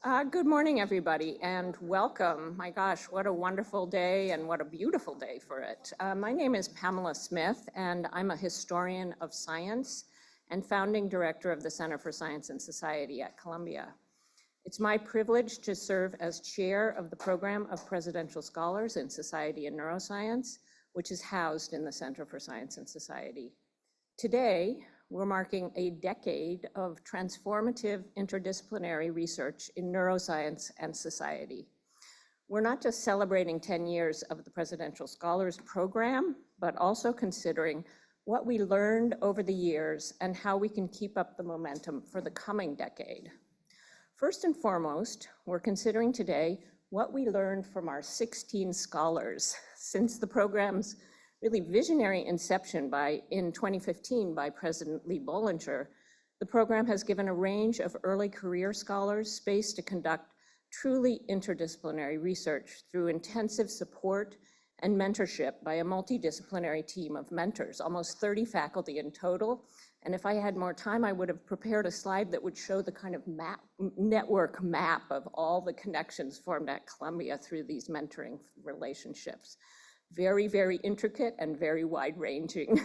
Good morning, everybody, and welcome. My gosh, what a wonderful day and what a beautiful day for it. My name is Pamela Smith, and I'm a historian of science and founding director of the Center for Science and Society at Columbia. It's my privilege to serve as chair of the Program of Presidential Scholars in Society and Neuroscience, which is housed in the Center for Science and Society. Today, we're marking a decade of transformative interdisciplinary research in neuroscience and society. We're not just celebrating 10 years of the Presidential Scholars Program, but also considering what we learned over the years and how we can keep up the momentum for the coming decade. First and foremost, we're considering today what we learned from our 16 scholars since the program's really visionary inception in 2015 by President Lee Bollinger. The program has given a range of early career scholars space to conduct truly interdisciplinary research through intensive support and mentorship by a multidisciplinary team of mentors, almost 30 faculty in total. And if I had more time, I would have prepared a slide that would show the kind of network map of all the connections formed at Columbia through these mentoring relationships. Very, very intricate and very wide-ranging.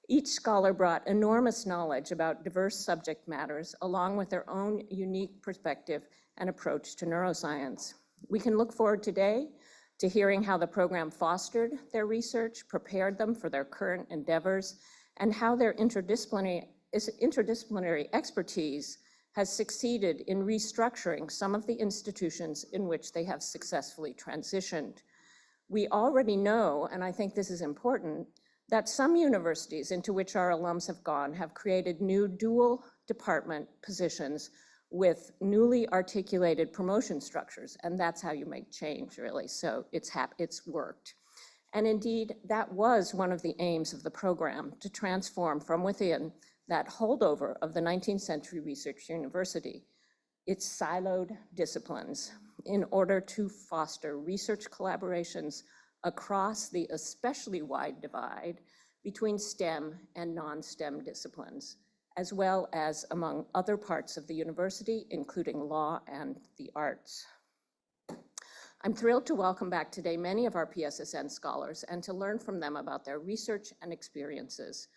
Each scholar brought enormous knowledge about diverse subject matters, along with their own unique perspective and approach to neuroscience. We can look forward today to hearing how the program fostered their research, prepared them for their current endeavors, and how their interdisciplinary expertise has succeeded in restructuring some of the institutions in which they have successfully transitioned. We already know, and I think this is important, that some universities into which our alums have gone have created new dual department positions with newly articulated promotion structures, and that's how you make change, really. So it's worked. And indeed, that was one of the aims of the program, to transform from within that holdover of the 19th century research university, its siloed disciplines, in order to foster research collaborations across the especially wide divide between STEM and non-STEM disciplines, as well as among other parts of the university, including law and the arts. I'm thrilled to welcome back today many of our PSSN scholars and to learn from them about their research and experiences.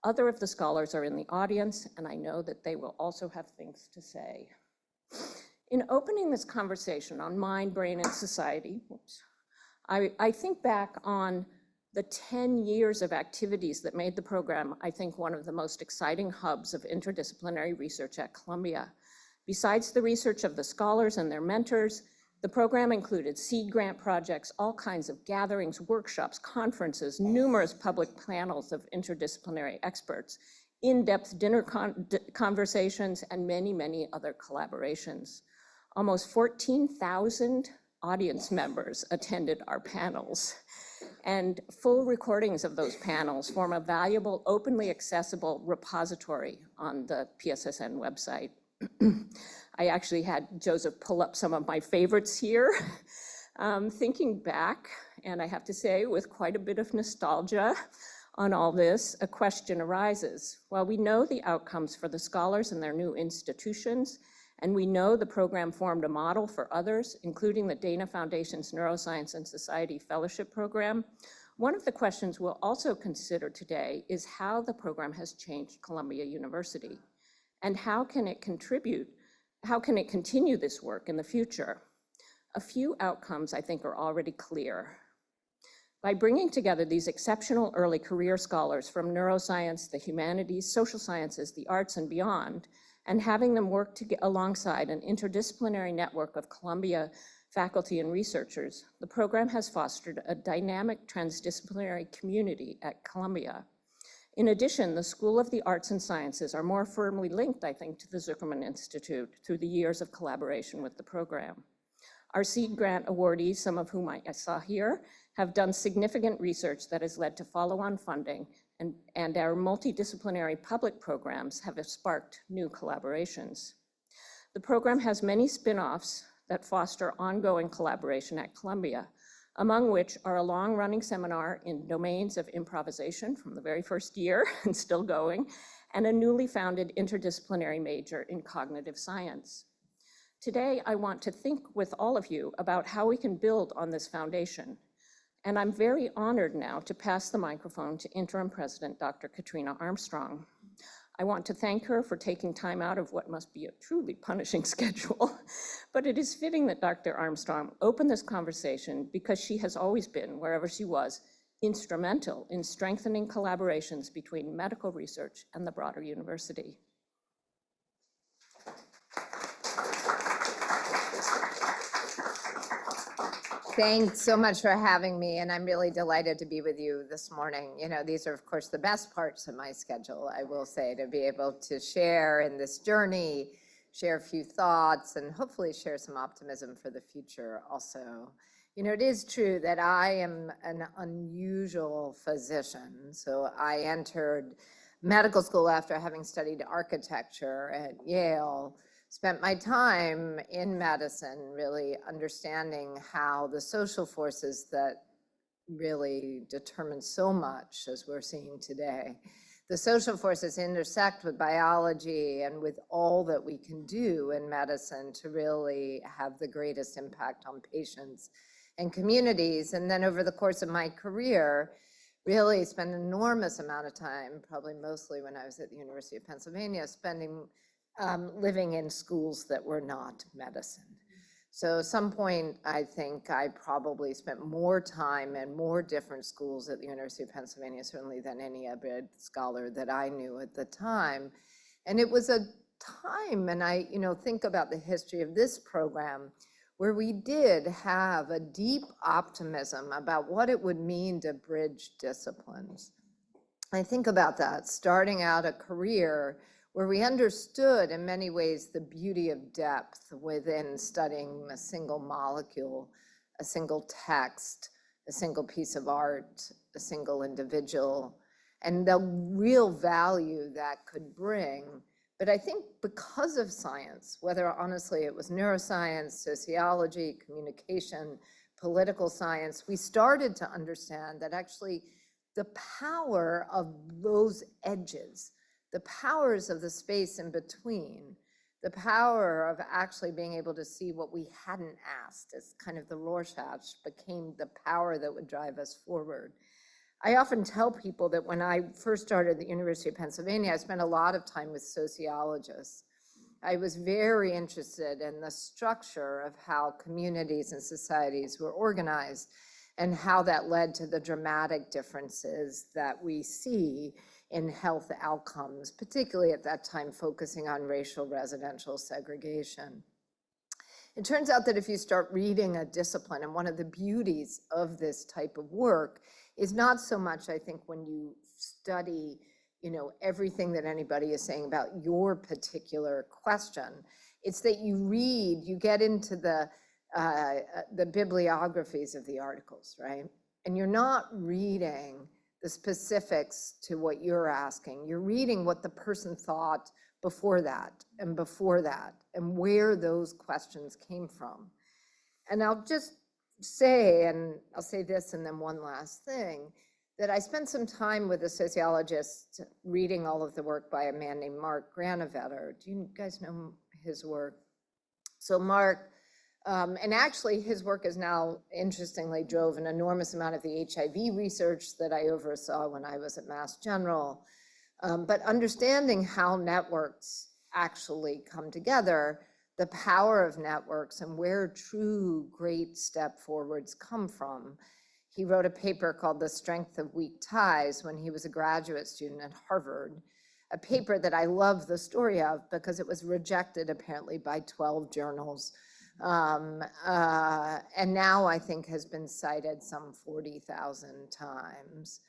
Other of the scholars are in the audience, and I know that they will also have things to say. In opening this conversation on mind, brain, and society, I think back on the 10 years of activities that made the program, I think, one of the most exciting hubs of interdisciplinary research at Columbia. Besides the research of the scholars and their mentors, the program included seed grant projects, all kinds of gatherings, workshops, conferences, numerous public panels of interdisciplinary experts, in-depth dinner conversations, and many, many other collaborations. Almost 14,000 audience members attended our panels, and full recordings of those panels form a valuable, openly accessible repository on the PSSN website. I actually had Joseph pull up some of my favorites here. Thinking back, and I have to say with quite a bit of nostalgia on all this, a question arises. While we know the outcomes for the scholars and their new institutions, and we know the program formed a model for others, including the Dana Foundation's Neuroscience and Society Fellowship Program, one of the questions we'll also consider today is how the program has changed Columbia University, and how can it continue this work in the future? A few outcomes, I think, are already clear. By bringing together these exceptional early career scholars from neuroscience, the humanities, social sciences, the arts, and beyond, and having them work alongside an interdisciplinary network of Columbia faculty and researchers, the program has fostered a dynamic transdisciplinary community at Columbia. In addition, the School of the Arts and Sciences are more firmly linked, I think, to the Zuckerman Institute through the years of collaboration with the program. Our seed grant awardees, some of whom I saw here, have done significant research that has led to follow-on funding, and our multidisciplinary public programs have sparked new collaborations. The program has many spin-offs that foster ongoing collaboration at Columbia, among which are a long-running seminar in domains of improvisation from the very first year and still going, and a newly founded interdisciplinary major in cognitive science. Today, I want to think with all of you about how we can build on this foundation. And I'm very honored now to pass the microphone to Interim President Dr. Katrina Armstrong. I want to thank her for taking time out of what must be a truly punishing schedule, but it is fitting that Dr. Armstrong open this conversation because she has always been, wherever she was, instrumental in strengthening collaborations between medical research and the broader university. Thanks so much for having me, and I'm really delighted to be with you this morning. You know, these are, of course, the best parts of my schedule, I will say, to be able to share in this journey, share a few thoughts, and hopefully share some optimism for the future also. You know, it is true that I am an unusual physician. So I entered medical school after having studied architecture at Yale, spent my time in medicine really understanding how the social forces that really determine so much, as we're seeing today, the social forces intersect with biology and with all that we can do in medicine to really have the greatest impact on patients and communities. And then over the course of my career, really spent an enormous amount of time, probably mostly when I was at the University of Pennsylvania, living in schools that were not medicine. So at some point, I think I probably spent more time in more different schools at the University of Pennsylvania, certainly than any other scholar that I knew at the time. And it was a time, and I think about the history of this program, where we did have a deep optimism about what it would mean to bridge disciplines. I think about that, starting out a career where we understood in many ways the beauty of depth within studying a single molecule, a single text, a single piece of art, a single individual, and the real value that could bring. But I think because of science, whether honestly it was neuroscience, sociology, communication, political science, we started to understand that actually the power of those edges, the powers of the space in between, the power of actually being able to see what we hadn't asked as kind of the Rorschach became the power that would drive us forward. I often tell people that when I first started at the University of Pennsylvania, I spent a lot of time with sociologists. I was very interested in the structure of how communities and societies were organized and how that led to the dramatic differences that we see in health outcomes, particularly at that time focusing on racial residential segregation. It turns out that if you start reading a discipline, and one of the beauties of this type of work is not so much, I think, when you study, everything that anybody is saying about your particular question. It's that you read, you get into the bibliographies of the articles, right? And you're not reading the specifics to what you're asking. You're reading what the person thought before that, and where those questions came from. And I'll just say, and I'll say this and then one last thing, that I spent some time with a sociologist reading all of the work by a man named Mark Granovetter. Do you guys know his work? So Mark, and actually his work has now, interestingly, drove an enormous amount of the HIV research that I oversaw when I was at Mass General. But understanding how networks actually come together, the power of networks and where true great step forwards come from. He wrote a paper called The Strength of Weak Ties when he was a graduate student at Harvard, a paper that I love the story of because it was rejected apparently by 12 journals. And now I think has been cited some 40,000 times.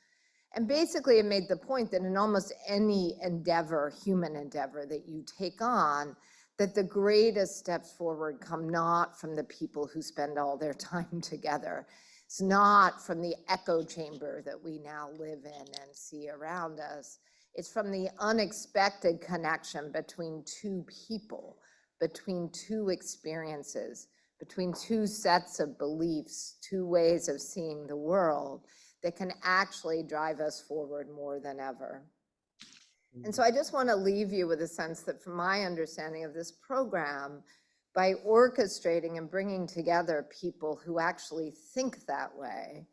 And basically it made the point that in almost any endeavor, human endeavor that you take on, that the greatest steps forward come not from the people who spend all their time together. It's not from the echo chamber that we now live in and see around us. It's from the unexpected connection between two people, between two experiences, between two sets of beliefs, two ways of seeing the world that can actually drive us forward more than ever. And so I just want to leave you with a sense that from my understanding of this program, by orchestrating and bringing together people who actually think that way.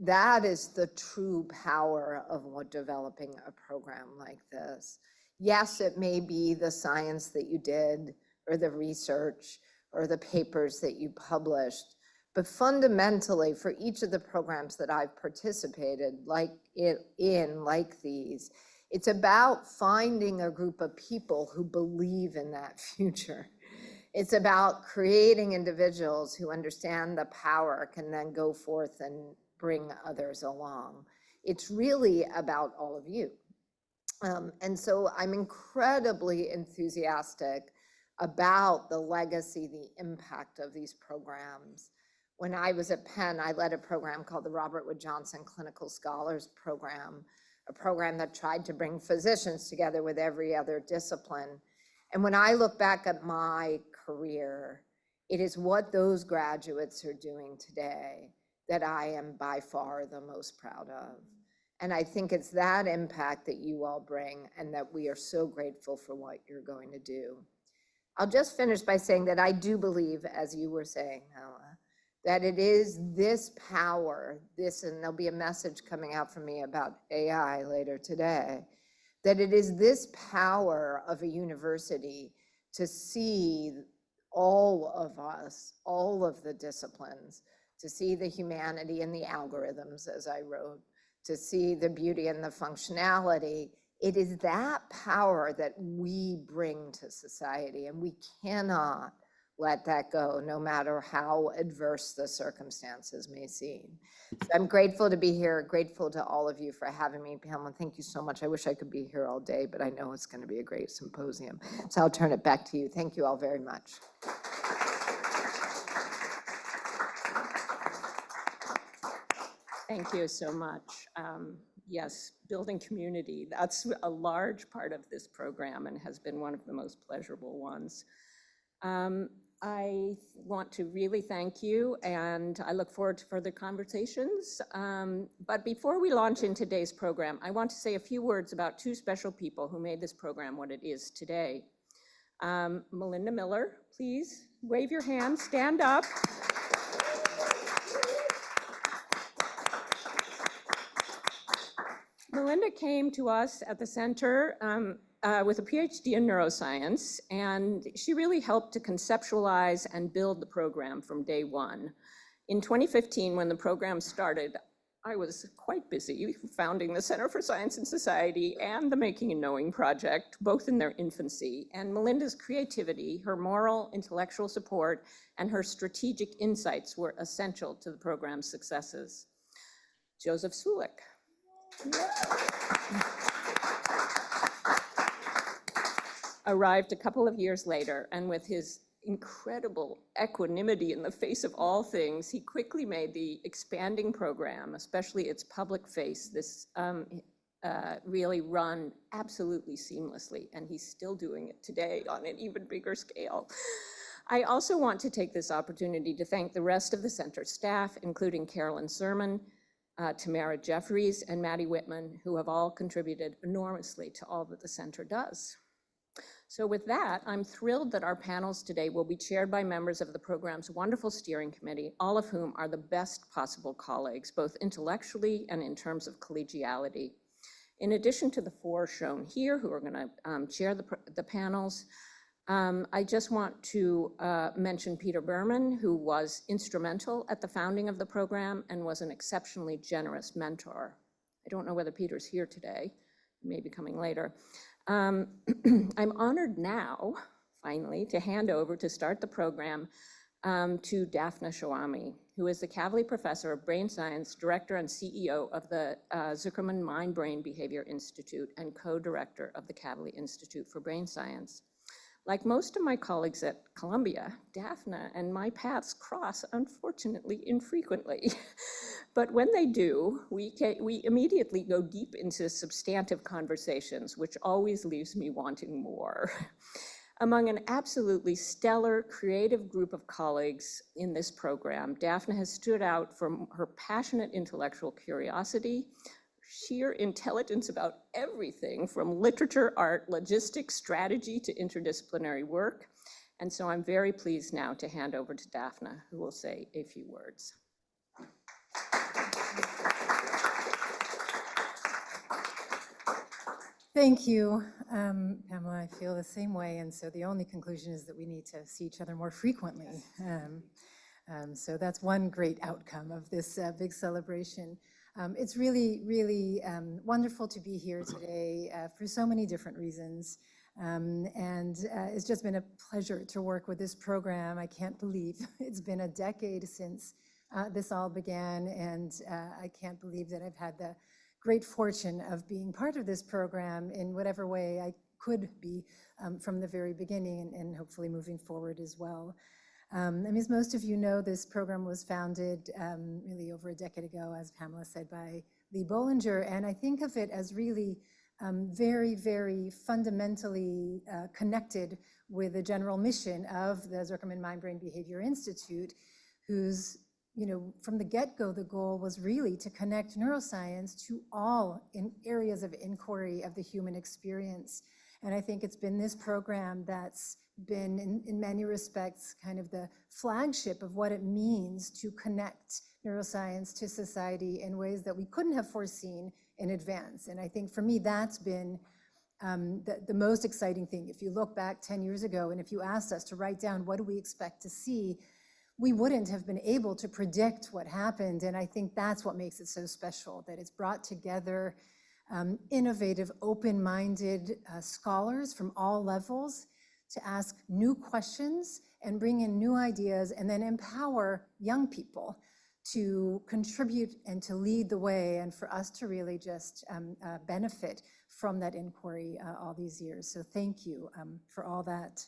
That is the true power of developing a program like this. Yes, it may be the science that you did, or the research, or the papers that you published, but fundamentally, for each of the programs that I've participated like these, it's about finding a group of people who believe in that future. It's about creating individuals who understand the power, can then go forth and bring others along. It's really about all of you. And so I'm incredibly enthusiastic about the legacy, the impact of these programs. When I was at Penn, I led a program called the Robert Wood Johnson Clinical Scholars Program, a program that tried to bring physicians together with every other discipline. And when I look back at my career, it is what those graduates are doing today that I am by far the most proud of. And I think it's that impact that you all bring, and that we are so grateful for what you're going to do. I'll just finish by saying that I do believe, as you were saying, Pamela, that it is this power, and there'll be a message coming out from me about AI later today, that it is this power of a university to see all of us, all of the disciplines, to see the humanity and the algorithms, as I wrote, to see the beauty and the functionality. It is that power that we bring to society, and we cannot let that go, no matter how adverse the circumstances may seem. So I'm grateful to be here, grateful to all of you for having me. Pamela, thank you so much. I wish I could be here all day, but I know it's going to be a great symposium. So I'll turn it back to you. Thank you all very much. Thank you so much. Yes, building community, that's a large part of this program and has been one of the most pleasurable ones. I want to really thank you, and I look forward to further conversations. But before we launch in today's program, I want to say a few words about two special people who made this program what it is today. Melinda Miller, please wave your hand, stand up. Melinda came to us at the center with a PhD in neuroscience, and she really helped to conceptualize and build the program from day one. In 2015, when the program started, I was quite busy founding the Center for Science and Society and the Making and Knowing Project, both in their infancy. And Melinda's creativity, her moral, intellectual support, and her strategic insights were essential to the program's successes. Joseph Sulik. Arrived a couple of years later, and with his incredible equanimity in the face of all things, he quickly made the expanding program, especially its public face, really run absolutely seamlessly, and he's still doing it today on an even bigger scale. I also want to take this opportunity to thank the rest of the center staff, including Carolyn Sermon, Tamara Jeffries, and Maddie Whitman, who have all contributed enormously to all that the center does. So with that, I'm thrilled that our panels today will be chaired by members of the program's wonderful steering committee, all of whom are the best possible colleagues, both intellectually and in terms of collegiality. In addition to the four shown here, who are going to chair the panels, I just want to mention Peter Berman, who was instrumental at the founding of the program and was an exceptionally generous mentor. I don't know whether Peter's here today, he may be coming later. I'm honored now, finally, to hand over to start the program to Daphna Shohamy, who is the Kavli Professor of Brain Science, Director and CEO of the Zuckerman Mind-Brain Behavior Institute, and co-director of the Kavli Institute for Brain Science. Like most of my colleagues at Columbia, Daphna and my paths cross, unfortunately, infrequently. But when they do, we immediately go deep into substantive conversations, which always leaves me wanting more. Among an absolutely stellar, creative group of colleagues in this program, Daphna has stood out for her passionate intellectual curiosity, sheer intelligence about everything from literature, art, logistics, strategy to interdisciplinary work, And so I'm very pleased now to hand over to Daphna, who will say a few words. Thank you, Pamela. I feel the same way, and so the only conclusion is that we need to see each other more frequently. So that's one great outcome of this big celebration. It's really, really wonderful to be here today for so many different reasons. It's just been a pleasure to work with this program. I can't believe it's been a decade since this all began, and I can't believe that I've had the great fortune of being part of this program in whatever way I could be from the very beginning, and hopefully moving forward as well. I mean, as most of you know, this program was founded really over a decade ago, as Pamela said, by Lee Bollinger, and I think of it as really very, very fundamentally connected with the general mission of the Zuckerman Mind-Brain Behavior Institute, whose, from the get-go, the goal was really to connect neuroscience to all areas of inquiry of the human experience. And I think it's been this program that's been, in many respects, kind of the flagship of what it means to connect neuroscience to society in ways that we couldn't have foreseen in advance. And I think for me, that's been the most exciting thing. If you look back 10 years ago, and if you asked us to write down what do we expect to see, we wouldn't have been able to predict what happened. And I think that's what makes it so special, that it's brought together innovative, open-minded scholars from all levels to ask new questions and bring in new ideas, and then empower young people to contribute and to lead the way, and for us to really just benefit from that inquiry all these years. So thank you for all that.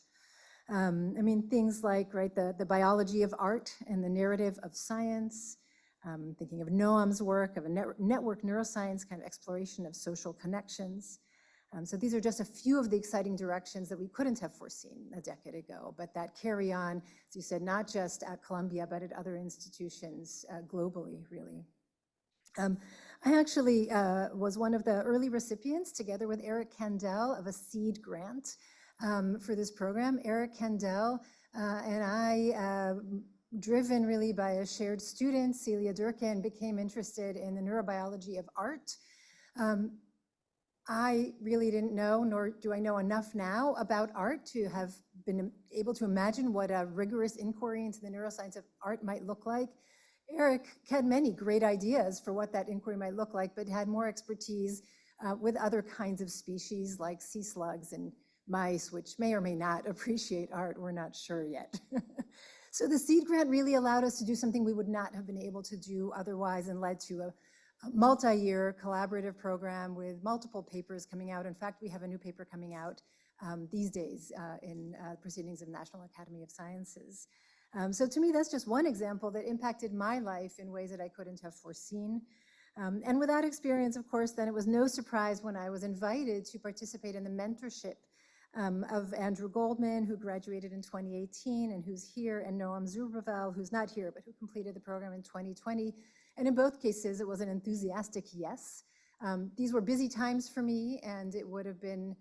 I mean, things like, right, the biology of art and the narrative of science, thinking of Noam's work of a network neuroscience kind of exploration of social connections. So these are just a few of the exciting directions that we couldn't have foreseen a decade ago, but that carry on, as you said, not just at Columbia, but at other institutions globally, really. I actually was one of the early recipients, together with Eric Kandel, of a seed grant for this program. Eric Kandel and I, driven really by a shared student, Celia Durkin, became interested in the neurobiology of art. I really didn't know, nor do I know enough now about art to have been able to imagine what a rigorous inquiry into the neuroscience of art might look like. Eric had many great ideas for what that inquiry might look like, but had more expertise with other kinds of species like sea slugs and mice, which may or may not appreciate art. We're not sure yet. So the seed grant really allowed us to do something we would not have been able to do otherwise, and led to a multi-year collaborative program with multiple papers coming out. In fact, we have a new paper coming out these days in Proceedings of National Academy of Sciences. So to me, that's just one example that impacted my life in ways that I couldn't have foreseen. And with that experience, of course, then it was no surprise when I was invited to participate in the mentorship of Andrew Goldman, who graduated in 2018 and who's here, and Noam Zubravel, who's not here, but who completed the program in 2020. And in both cases, it was an enthusiastic yes. These were busy times for me, and it would have been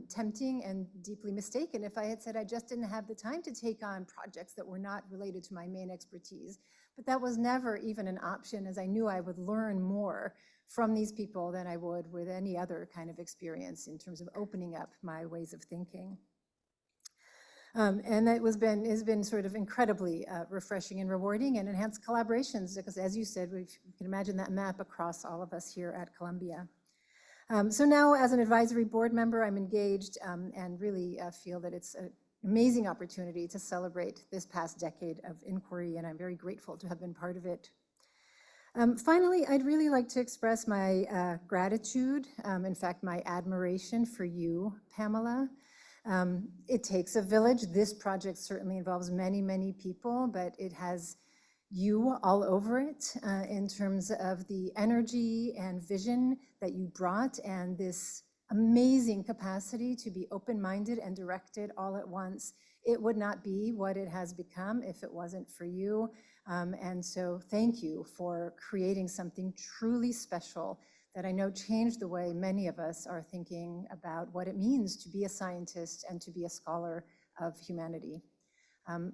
tempting and deeply mistaken if I had said I just didn't have the time to take on projects that were not related to my main expertise. But that was never even an option, as I knew I would learn more from these people than I would with any other kind of experience in terms of opening up my ways of thinking. And has been sort of incredibly refreshing and rewarding, and enhanced collaborations, because as you said, you can imagine that map across all of us here at Columbia. So now, as an advisory board member, I'm engaged and really feel that it's an amazing opportunity to celebrate this past decade of inquiry, and I'm very grateful to have been part of it. Finally, I'd really like to express my gratitude, in fact, my admiration for you, Pamela. It takes a village. This project certainly involves many, many people, but it has you all over it in terms of the energy and vision that you brought, and this amazing capacity to be open-minded and directed all at once. It would not be what it has become if it wasn't for you. And so thank you for creating something truly special that I know changed the way many of us are thinking about what it means to be a scientist and to be a scholar of humanity.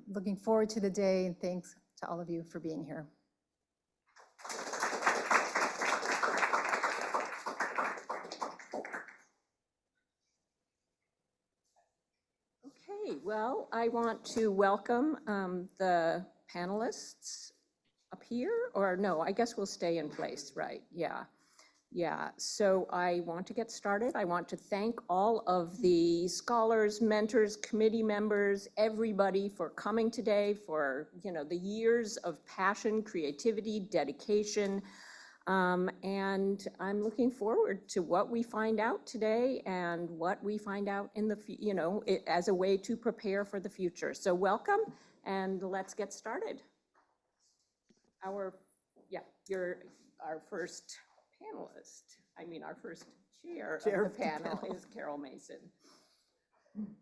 Looking forward to the day, and thanks to all of you for being here. Okay, well, I want to welcome the panelists up here, or no, I guess we'll stay in place, right? Yeah. Yeah, so I want to get started. I want to thank all of the scholars, mentors, committee members, everybody for coming today, for the years of passion, creativity, dedication. And I'm looking forward to what we find out today and what we find out in the, as a way to prepare for the future. So welcome, and let's get started. You're our first panelist. Our first chair of the panel is Carol Mason.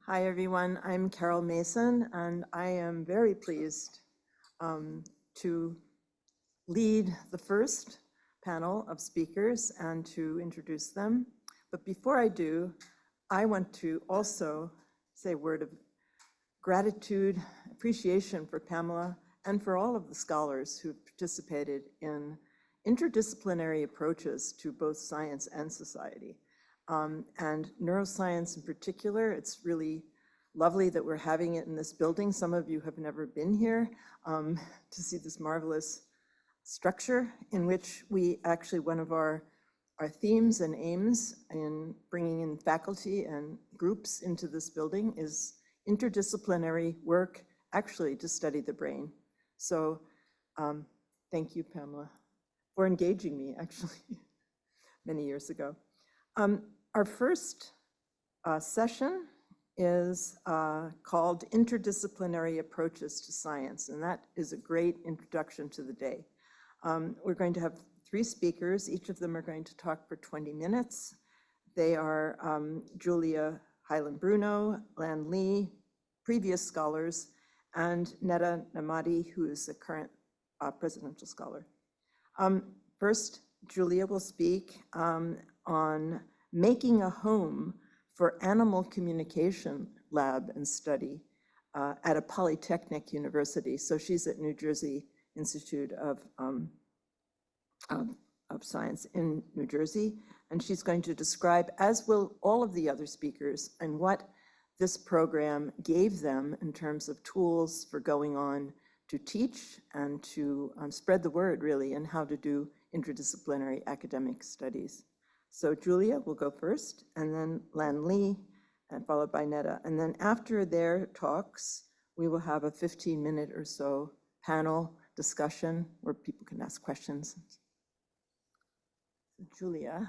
Hi, everyone. I'm Carol Mason, and I am very pleased to lead the first panel of speakers and to introduce them. But before I do, I want to also say a word of gratitude, appreciation for Pamela and for all of the scholars who participated in interdisciplinary approaches to both science and society. And neuroscience in particular, it's really lovely that we're having it in this building. Some of you have never been here to see this marvelous structure in which we actually, one of our themes and aims in bringing in faculty and groups into this building is interdisciplinary work actually to study the brain. So thank you, Pamela, for engaging me actually many years ago. Our first session is called Interdisciplinary Approaches to Science, and that is a great introduction to the day. We're going to have 3 speakers. Each of them are going to talk for 20 minutes. They are Julia Hyland Bruno, Lan Lee, previous scholars, and Nedah Nemati, who is a current presidential scholar. First, Julia will speak on making a home for animal communication lab and study at a polytechnic university. So she's at New Jersey Institute of Science in New Jersey, and she's going to describe, as will all of the other speakers, and what this program gave them in terms of tools for going on to teach and to spread the word, really, and how to do interdisciplinary academic studies. So Julia will go first, and then Lan Lee, and followed by Nedah. And then after their talks, we will have a 15-minute or so panel discussion where people can ask questions. Julia.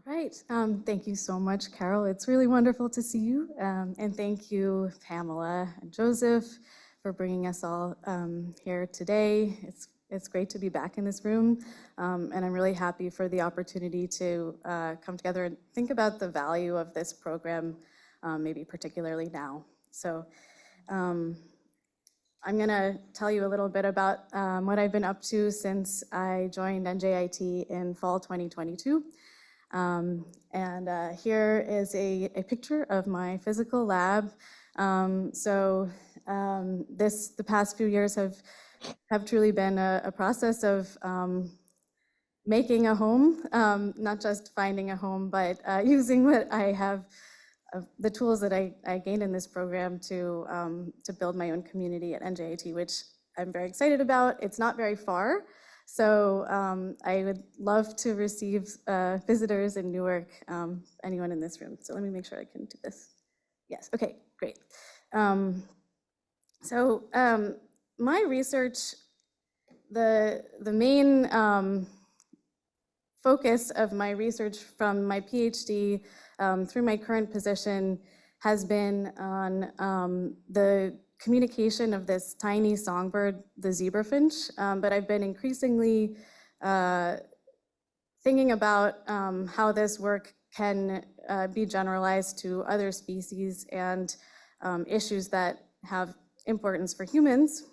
All right, thank you so much, Carol. It's really wonderful to see you. And thank you, Pamela and Joseph, for bringing us all here today. It's great to be back in this room, and I'm really happy for the opportunity to come together and think about the value of this program, maybe particularly now. So I'm going to tell you a little bit about what I've been up to since I joined NJIT in fall 2022. And here is a picture of my physical lab. The past few years have truly been a process of making a home, not just finding a home, but using what I have, the tools that I gained in this program to build my own community at NJIT, which I'm very excited about. It's not very far. So I would love to receive visitors in Newark, anyone in this room. So let me make sure I can do this. Yes, okay, great. My research, the main focus of my research from my PhD through my current position has been on the communication of this tiny songbird, the zebrafinch, but I've been increasingly thinking about how this work can be generalized to other species and issues that have importance for humans.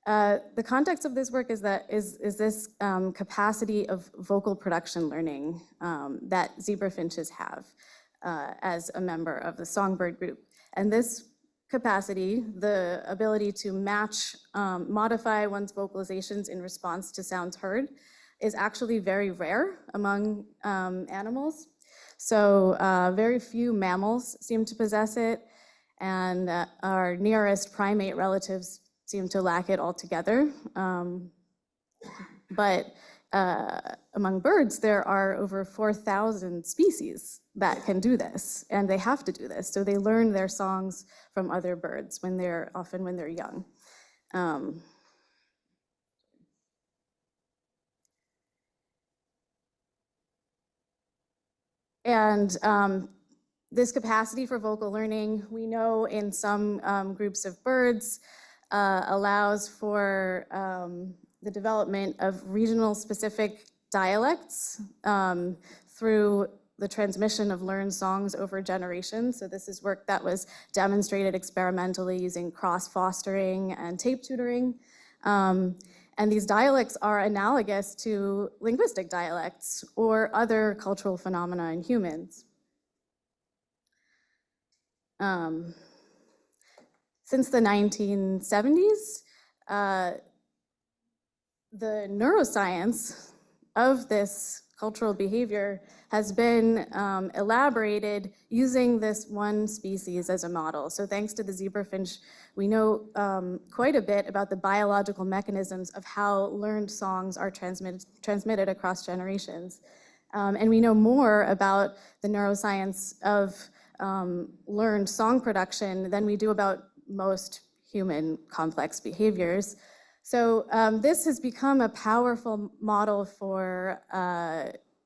The context of this work is this capacity of vocal production learning that zebra finches have as a member of the songbird group. And this capacity, the ability to match, modify one's vocalizations in response to sounds heard, is actually very rare among animals. So very few mammals seem to possess it, and our nearest primate relatives seem to lack it altogether. But among birds, there are over 4,000 species that can do this, and they have to do this. So they learn their songs from other birds often when they're young. And this capacity for vocal learning, we know in some groups of birds, allows for the development of regional specific dialects through the transmission of learned songs over generations. So this is work that was demonstrated experimentally using cross-fostering and tape tutoring. And these dialects are analogous to linguistic dialects or other cultural phenomena in humans. Since the 1970s, the neuroscience of this cultural behavior has been elaborated using this one species as a model. So thanks to the zebrafinch, we know quite a bit about the biological mechanisms of how learned songs are transmitted across generations. And we know more about the neuroscience of learned song production than we do about most human complex behaviors. So this has become a powerful model for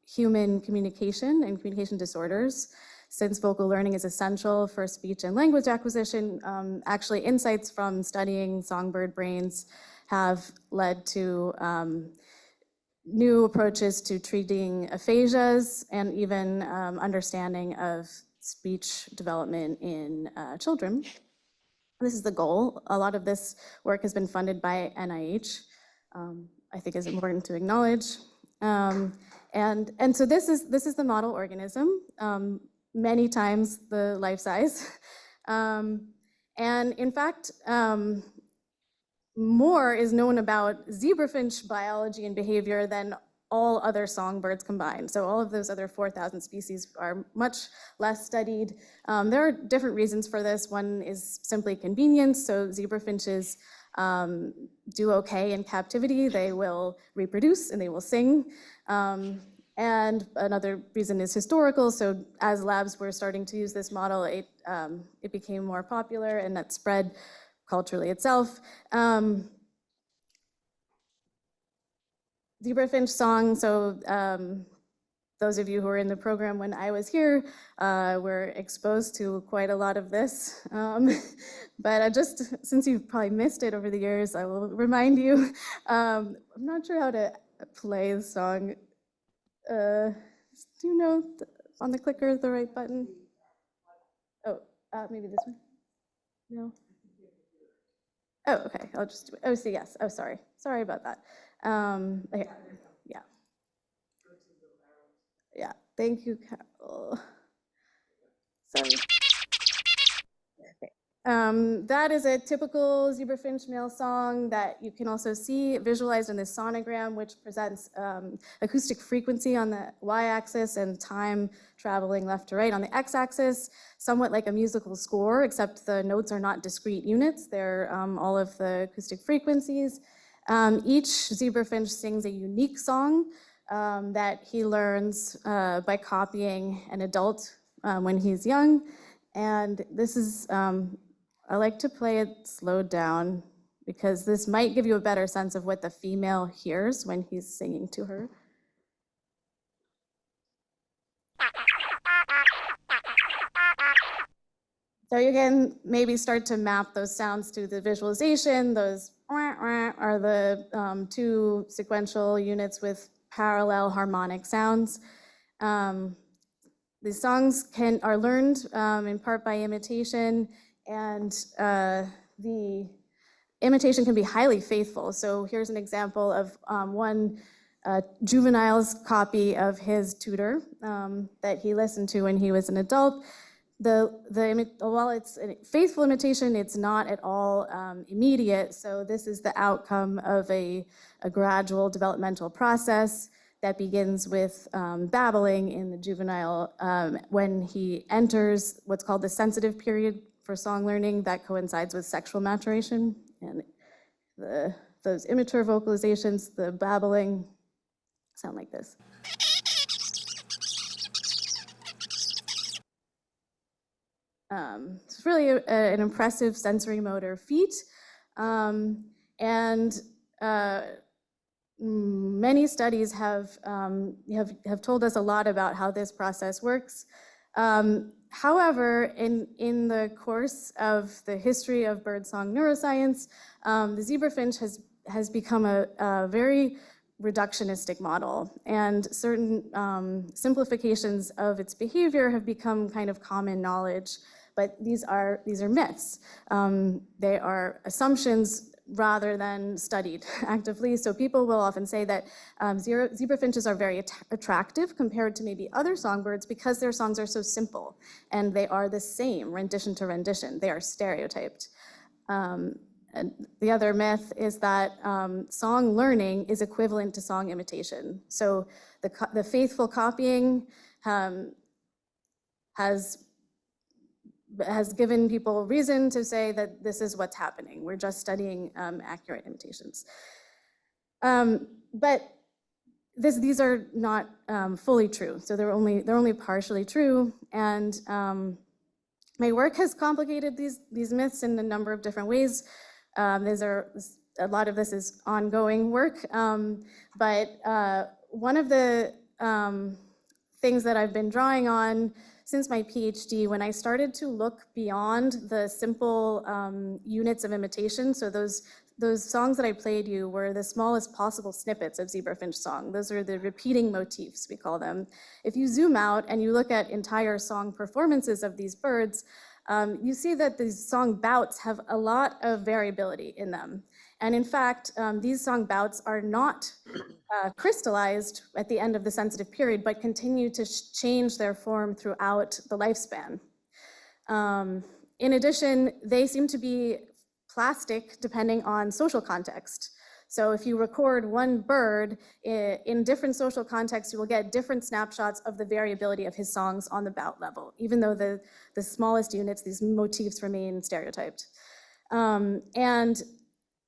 human communication and communication disorders. Since vocal learning is essential for speech and language acquisition, actually insights from studying songbird brains have led to new approaches to treating aphasias and even understanding of speech development in children. This is the goal. A lot of this work has been funded by NIH, I think is important to acknowledge. And so this is the model organism, many times the life size. And in fact, more is known about zebrafinch biology and behavior than all other songbirds combined. So all of those other 4,000 species are much less studied. There are different reasons for this. One is simply convenience. So zebrafinches do okay in captivity. They will reproduce and they will sing. And another reason is historical. So as labs were starting to use this model, it became more popular and that spread culturally itself. Zebrafinch song, so those of you who were in the program when I was here were exposed to quite a lot of this. But just since you've probably missed it over the years, I will remind you. I'm not sure how to play the song. Do you know on the clicker the right button? Oh, maybe this one? No? Oh, okay, I'll just do it. Oh, see, yes, oh, sorry about that. Okay. Yeah, thank you, Carol. Sorry. Okay. That is a typical zebrafinch male song that you can also see visualized in this sonogram, which presents acoustic frequency on the y-axis and time traveling left to right on the x-axis, somewhat like a musical score, except the notes are not discrete units. They're all of the acoustic frequencies. Each zebrafinch sings a unique song that he learns by copying an adult when he's young. And this is, I like to play it slowed down because this might give you a better sense of what the female hears when he's singing to her. So you can maybe start to map those sounds to the visualization. Those are the two sequential units with parallel harmonic sounds. These songs are learned in part by imitation, and the imitation can be highly faithful. So here's an example of one juvenile's copy of his tutor that he listened to when he was an adult. While it's a faithful imitation, it's not at all immediate. So this is the outcome of a gradual developmental process that begins with babbling in the juvenile when he enters what's called the sensitive period for song learning that coincides with sexual maturation. And those immature vocalizations, the babbling, sound like this. It's really an impressive sensory motor feat. Many studies have told us a lot about how this process works. However, in the course of the history of birdsong neuroscience, the zebrafinch has become a very reductionistic model, and certain simplifications of its behavior have become kind of common knowledge. But these are myths. They are assumptions rather than studied actively. So people will often say that zebrafinches are very attractive compared to maybe other songbirds because their songs are so simple and they are the same rendition to rendition. They are stereotyped. And the other myth is that song learning is equivalent to song imitation. So the faithful copying has given people reason to say that this is what's happening. We're just studying accurate imitations. But these are not fully true. So they're only partially true. And my work has complicated these myths in a number of different ways. A lot of this is ongoing work. But one of the things that I've been drawing on since my PhD, when I started to look beyond the simple units of imitation, so those songs that I played you were the smallest possible snippets of zebrafinch song. Those are the repeating motifs, we call them. If you zoom out and you look at entire song performances of these birds, you see that these song bouts have a lot of variability in them. And in fact, these song bouts are not crystallized at the end of the sensitive period, but continue to change their form throughout the lifespan. In addition, they seem to be plastic depending on social context. So if you record one bird in different social contexts, you will get different snapshots of the variability of his songs on the bout level, even though the smallest units, these motifs remain stereotyped. And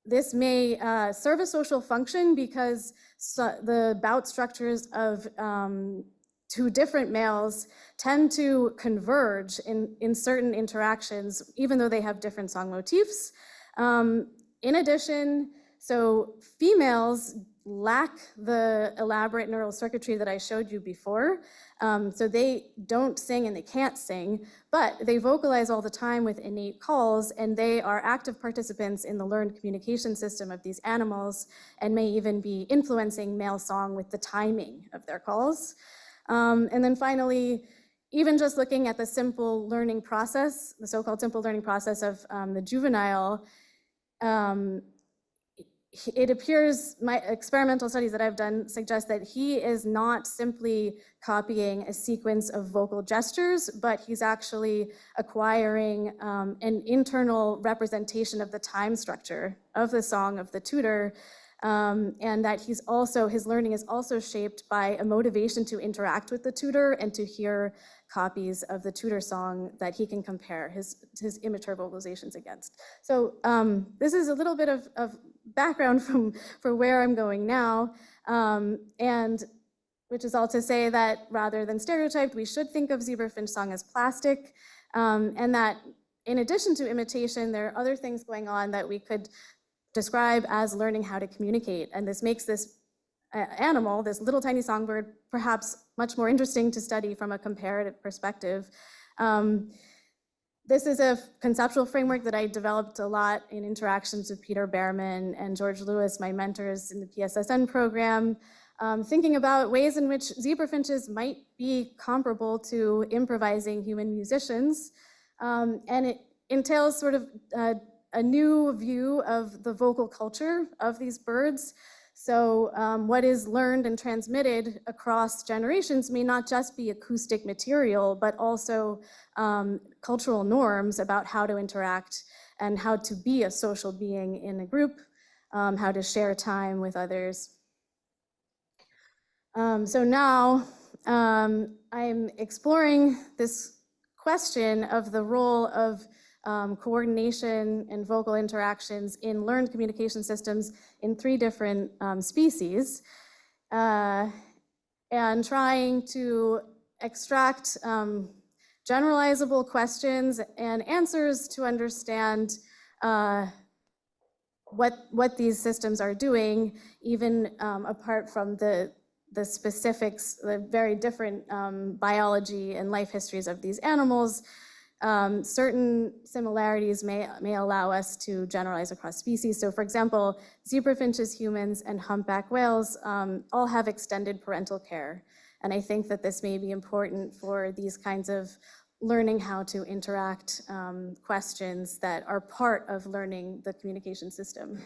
this may serve a social function because the bout structures of two different males tend to converge in certain interactions, even though they have different song motifs. In addition, so females lack the elaborate neural circuitry that I showed you before. So they don't sing and they can't sing, but they vocalize all the time with innate calls, and they are active participants in the learned communication system of these animals and may even be influencing male song with the timing of their calls. And then finally, even just looking at the simple learning process, the so-called simple learning process of the juvenile, it appears, my experimental studies that I've done suggest that he is not simply copying a sequence of vocal gestures, but he's actually acquiring an internal representation of the time structure of the song of the tutor, and that his learning is also shaped by a motivation to interact with the tutor and to hear copies of the tutor song that he can compare his immature vocalizations against. So this is a little bit of background for where I'm going now, and which is all to say that rather than stereotyped, we should think of zebrafinch song as plastic, and that in addition to imitation, there are other things going on that we could describe as learning how to communicate, and this makes this animal, this little tiny songbird, perhaps much more interesting to study from a comparative perspective. This is a conceptual framework that I developed a lot in interactions with Peter Behrman and George Lewis, my mentors in the PSSN program, thinking about ways in which zebrafinches might be comparable to improvising human musicians. And it entails sort of a new view of the vocal culture of these birds. So what is learned and transmitted across generations may not just be acoustic material, but also cultural norms about how to interact and how to be a social being in a group, how to share time with others. So now I'm exploring this question of the role of coordination and vocal interactions in learned communication systems in 3 different species, and trying to extract generalizable questions and answers to understand what these systems are doing, even apart from the specifics, the very different biology and life histories of these animals. Certain similarities may allow us to generalize across species. So for example, zebrafinches, humans, and humpback whales all have extended parental care. And I think that this may be important for these kinds of learning how to interact questions that are part of learning the communication system.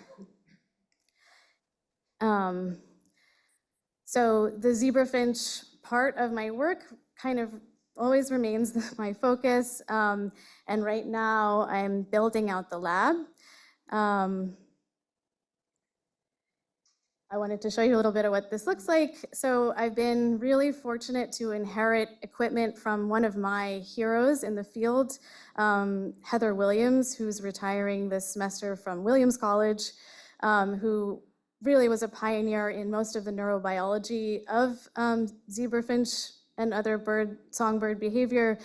So the zebrafinch part of my work kind of always remains my focus. And right now I'm building out the lab. I wanted to show you a little bit of what this looks like. So I've been really fortunate to inherit equipment from one of my heroes in the field, Heather Williams, who's retiring this semester from Williams College, who really was a pioneer in most of the neurobiology of zebrafinch and other songbird behavior,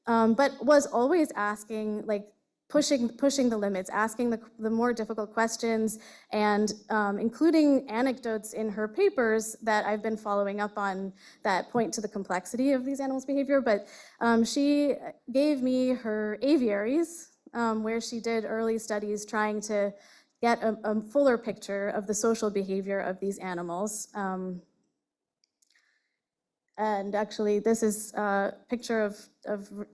but was always asking, like, pushing the limits, asking the more difficult questions, and including anecdotes in her papers that I've been following up on that point to the complexity of these animals' behavior. But she gave me her aviaries, where she did early studies trying to get a fuller picture of the social behavior of these animals. And actually, this is a picture of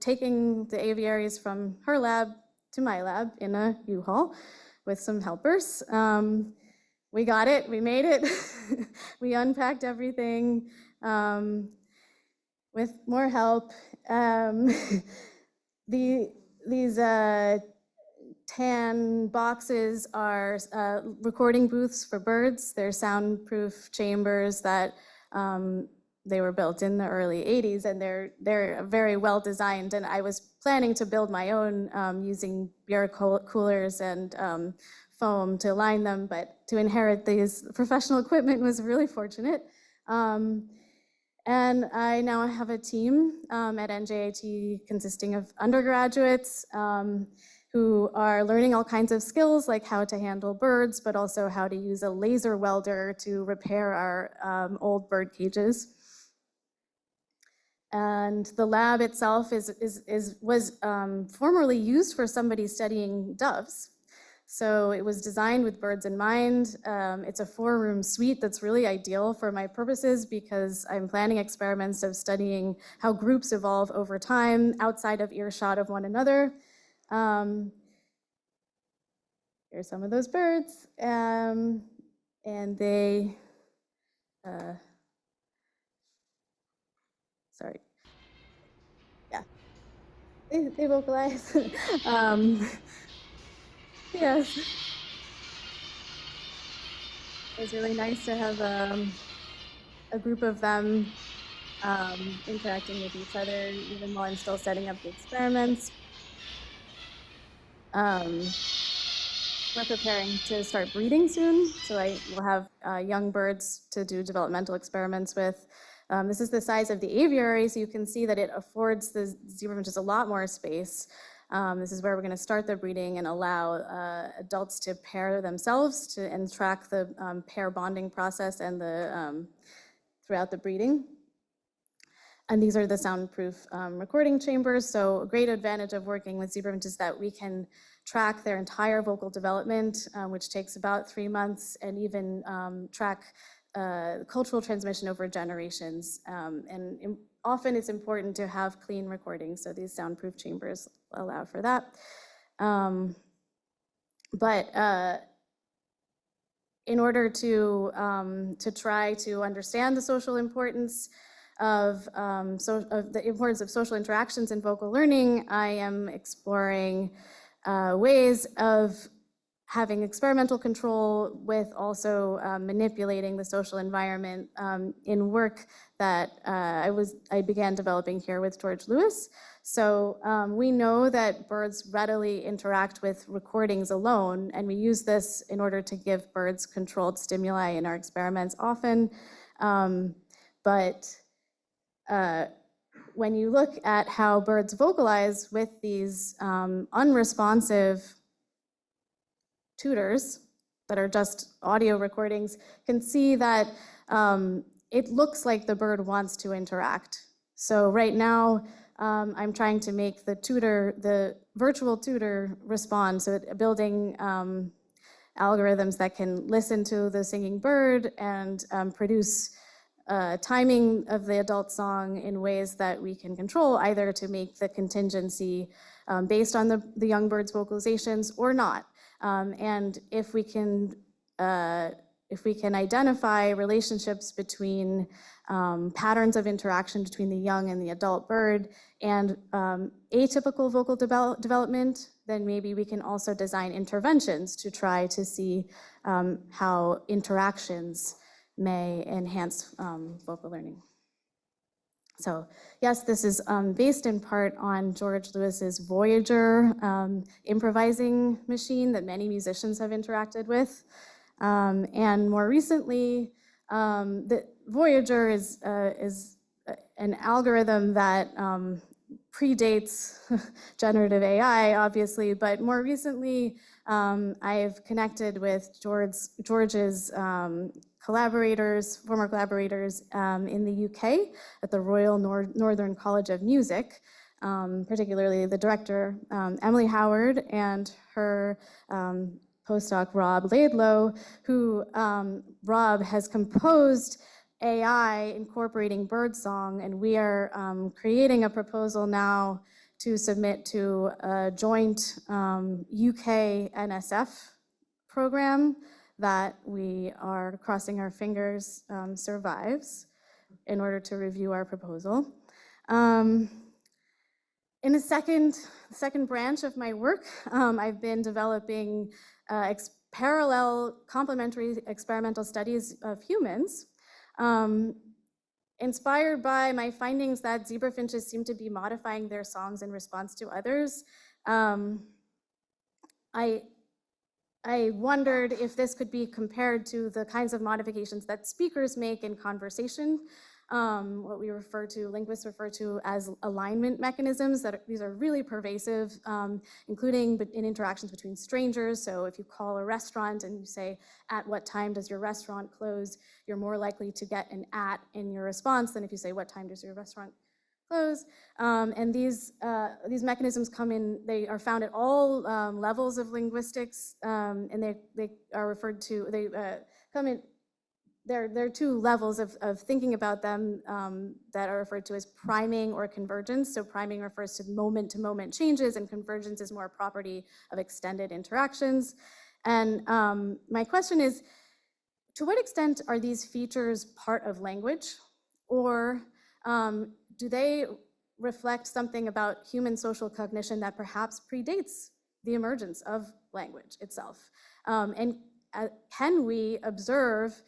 taking the aviaries from her lab to my lab in a U-Haul with some helpers. We got it, we made it. We unpacked everything with more help. These tan boxes are recording booths for birds. They're soundproof chambers that they were built in the early 80s, and they're very well designed. And I was planning to build my own using beer coolers and foam to line them, but to inherit these professional equipment was really fortunate. And I now have a team at NJIT consisting of undergraduates who are learning all kinds of skills, like how to handle birds, but also how to use a laser welder to repair our old bird cages. And the lab itself was formerly used for somebody studying doves. So it was designed with birds in mind. It's a 4-room suite that's really ideal for my purposes because I'm planning experiments of studying how groups evolve over time outside of earshot of one another. Here's some of those birds, and they, sorry, yeah, they vocalize. Yes, it was really nice to have a group of them interacting with each other, even while I'm still setting up the experiments. We're preparing to start breeding soon, so I will have young birds to do developmental experiments with. This is the size of the aviary, so you can see that it affords the zebrafinches a lot more space. This is where we're going to start the breeding and allow adults to pair themselves and track the pair bonding process and throughout the breeding. And these are the soundproof recording chambers. So a great advantage of working with zebrafinches is that we can track their entire vocal development, which takes about 3 months, and even track cultural transmission over generations. And often it's important to have clean recordings, so these soundproof chambers allow for that. But in order to try to understand the social importance of the importance of social interactions in vocal learning, I am exploring ways of having experimental control with also manipulating the social environment in work that I began developing here with George Lewis. So we know that birds readily interact with recordings alone, and we use this in order to give birds controlled stimuli in our experiments often. But when you look at how birds vocalize with these unresponsive tutors that are just audio recordings, can see that it looks like the bird wants to interact. So right now, I'm trying to make the virtual tutor respond, so building algorithms that can listen to the singing bird and produce timing of the adult song in ways that we can control, either to make the contingency based on the young bird's vocalizations or not. And if we can identify relationships between patterns of interaction between the young and the adult bird and atypical vocal development, then maybe we can also design interventions to try to see how interactions may enhance vocal learning. So yes, this is based in part on George Lewis's Voyager improvising machine that many musicians have interacted with. And more recently, the Voyager is an algorithm that predates generative AI, obviously, but more recently, I've connected with George's former collaborators in the UK at the Royal Northern College of Music, particularly the director, Emily Howard, and her postdoc, Rob Laidlow, who Rob has composed AI incorporating birdsong, and we are creating a proposal now to submit to a joint UK NSF program that we are crossing our fingers survives in order to review our proposal. In the second branch of my work, I've been developing parallel complementary experimental studies of humans, inspired by my findings that zebra finches seem to be modifying their songs in response to others. I wondered if this could be compared to the kinds of modifications that speakers make in conversation, what linguists refer to as alignment mechanisms. These are really pervasive, including in interactions between strangers. So if you call a restaurant and you say, "At what time does your restaurant close?" you're more likely to get an "at" in your response than if you say, "What time does your restaurant close?" And these mechanisms they are found at all levels of linguistics, and they are referred to, there are two levels of thinking about them that are referred to as priming or convergence. So priming refers to moment-to-moment changes, and convergence is more a property of extended interactions. And my question is, to what extent are these features part of language, or do they reflect something about human social cognition that perhaps predates the emergence of language itself? And can we observe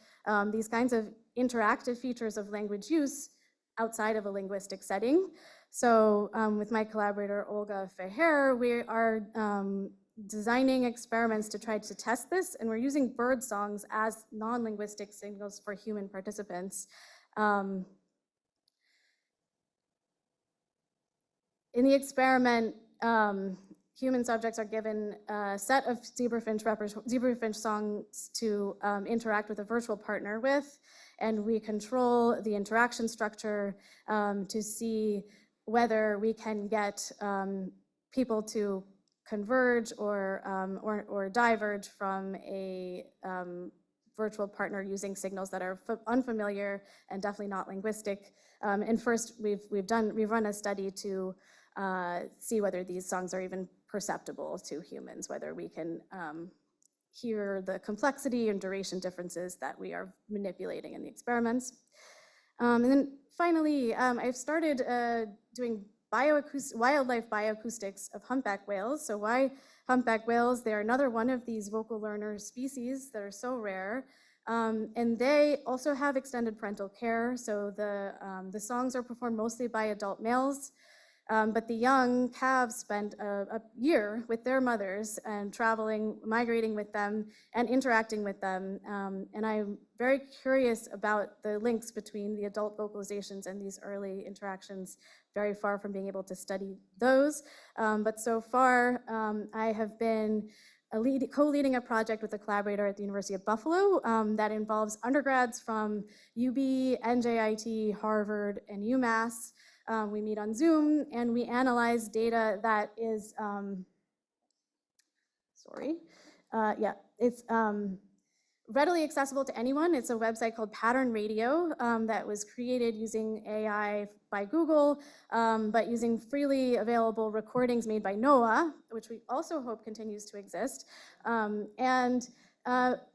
these kinds of interactive features of language use outside of a linguistic setting? So with my collaborator, Olga Feher, we are designing experiments to try to test this, and we're using bird songs as non-linguistic signals for human participants. In the experiment, human subjects are given a set of zebrafinch songs to interact with a virtual partner with, and we control the interaction structure to see whether we can get people to converge or diverge from a virtual partner using signals that are unfamiliar and definitely not linguistic. And first, we've run a study to see whether these songs are even perceptible to humans, whether we can hear the complexity and duration differences that we are manipulating in the experiments. And then finally, I've started doing wildlife bioacoustics of humpback whales. So why humpback whales? They're another one of these vocal learner species that are so rare. And they also have extended parental care. So the songs are performed mostly by adult males. But the young calves spend a year with their mothers and traveling, migrating with them, and interacting with them. And I'm very curious about the links between the adult vocalizations and these early interactions, very far from being able to study those. But so far, I have been co-leading a project with a collaborator at the University of Buffalo that involves undergrads from UB, NJIT, Harvard, and UMass. We meet on Zoom and we analyze data that is, it's readily accessible to anyone. It's a website called Pattern Radio that was created using AI by Google, but using freely available recordings made by NOAA, which we also hope continues to exist.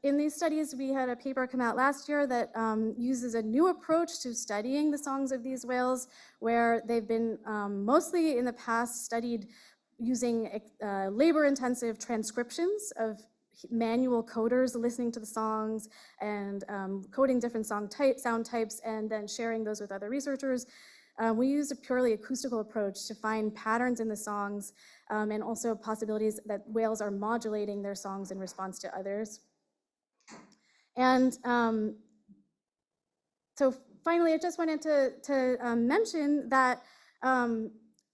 In these studies, we had a paper come out last year that uses a new approach to studying the songs of these whales, where they've been mostly in the past studied using labor-intensive transcriptions of manual coders listening to the songs and coding different sound types and then sharing those with other researchers. We use a purely acoustical approach to find patterns in the songs and also possibilities that whales are modulating their songs in response to others. And so finally, I just wanted to mention that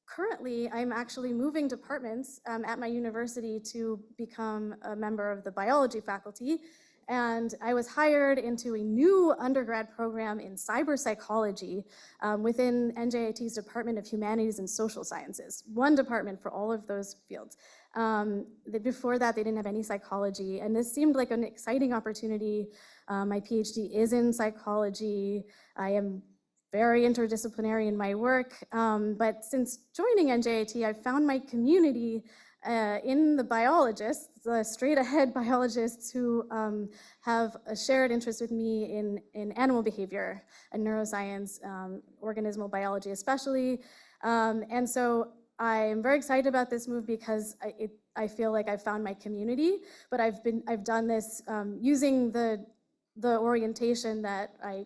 currently I'm actually moving departments at my university to become a member of the biology faculty. And I was hired into a new undergrad program in cyber psychology within NJIT's Department of Humanities and Social Sciences, one department for all of those fields. Before that, they didn't have any psychology, and this seemed like an exciting opportunity. My PhD is in psychology. I am very interdisciplinary in my work, but since joining NJIT, I've found my community in the biologists, the straight-ahead biologists who have a shared interest with me in animal behavior and neuroscience, organismal biology especially. And so I'm very excited about this move because I feel like I've found my community, but I've done this using the orientation that I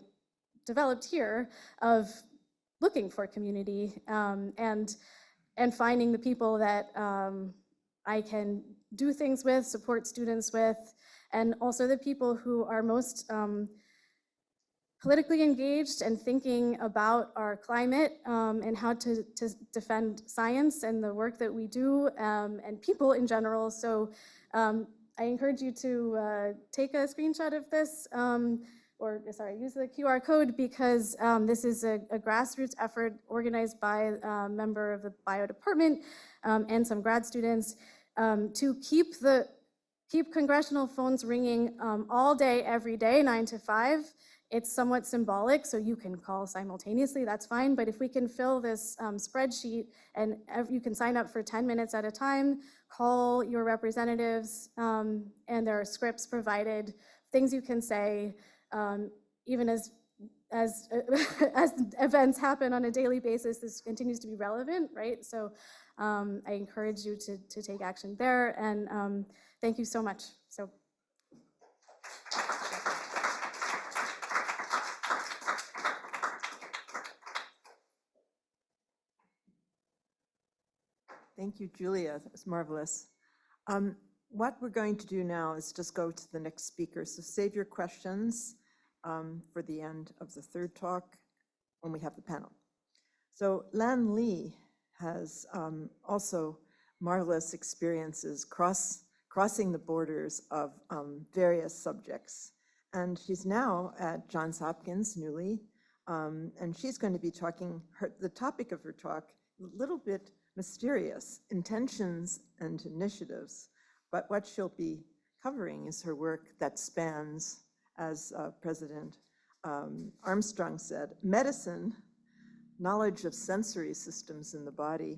developed here of looking for community and finding the people that I can do things with, support students with, and also the people who are most politically engaged and thinking about our climate and how to defend science and the work that we do and people in general. So I encourage you to take a screenshot of this use the QR code because this is a grassroots effort organized by a member of the bio department and some grad students to keep congressional phones ringing all day, every day, 9 to 5. It's somewhat symbolic, so you can call simultaneously, that's fine. But if we can fill this spreadsheet and you can sign up for 10 minutes at a time, call your representatives, and there are scripts provided, things you can say, even as events happen on a daily basis, this continues to be relevant, right? So I encourage you to take action there, and thank you so much. So. Thank you, Julia. That was marvelous. What we're going to do now is just go to the next speaker. So save your questions for the end of the third talk when we have the panel. So Lan Li has also marvelous experiences crossing the borders of various subjects. And she's now at Johns Hopkins newly, and she's going to be talking, the topic of her talk, a little bit mysterious, intentions and initiatives. But what she'll be covering is her work that spans, as President Armstrong said, medicine, knowledge of sensory systems in the body,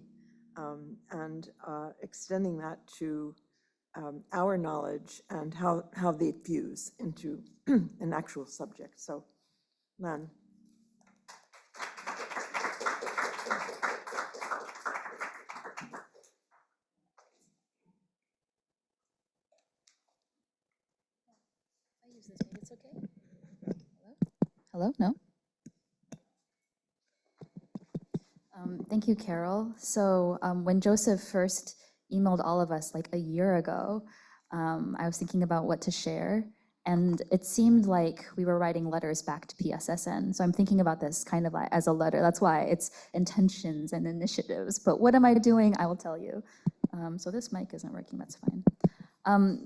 and extending that to our knowledge and how they fuse into an actual subject. So, Len. It's okay. Hello? No? Thank you, Carol. So when Joseph first emailed all of us like a year ago, I was thinking about what to share. And it seemed like we were writing letters back to PSSN. So I'm thinking about this kind of like as a letter. That's why it's intentions and initiatives. But what am I doing? I will tell you. So this mic isn't working. That's fine.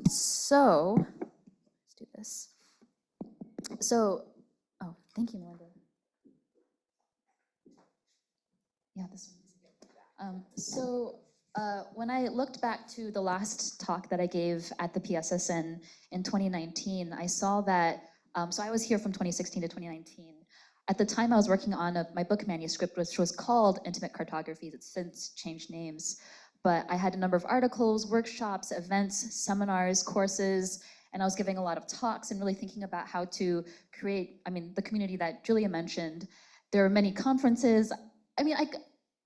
So let's do this. So, oh, thank you, Melinda. Yeah, this one. When I looked back to the last talk that I gave at the PSSN in 2019, I saw that, so I was here from 2016 to 2019. At the time I was working on my book manuscript, which was called Intimate Cartographies. It's since changed names. But I had a number of articles, workshops, events, seminars, courses, and I was giving a lot of talks and really thinking about how to create, the community that Julia mentioned. There were many conferences.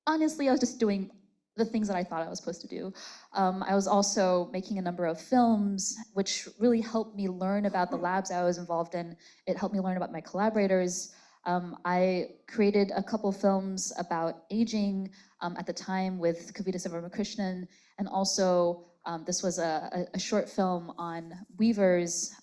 Honestly, I was just doing the things that I thought I was supposed to do. I was also making a number of films, which really helped me learn about the labs I was involved in. It helped me learn about my collaborators. I created a couple films about aging at the time with Kavli Krishnan, and also this was a short film on weavers,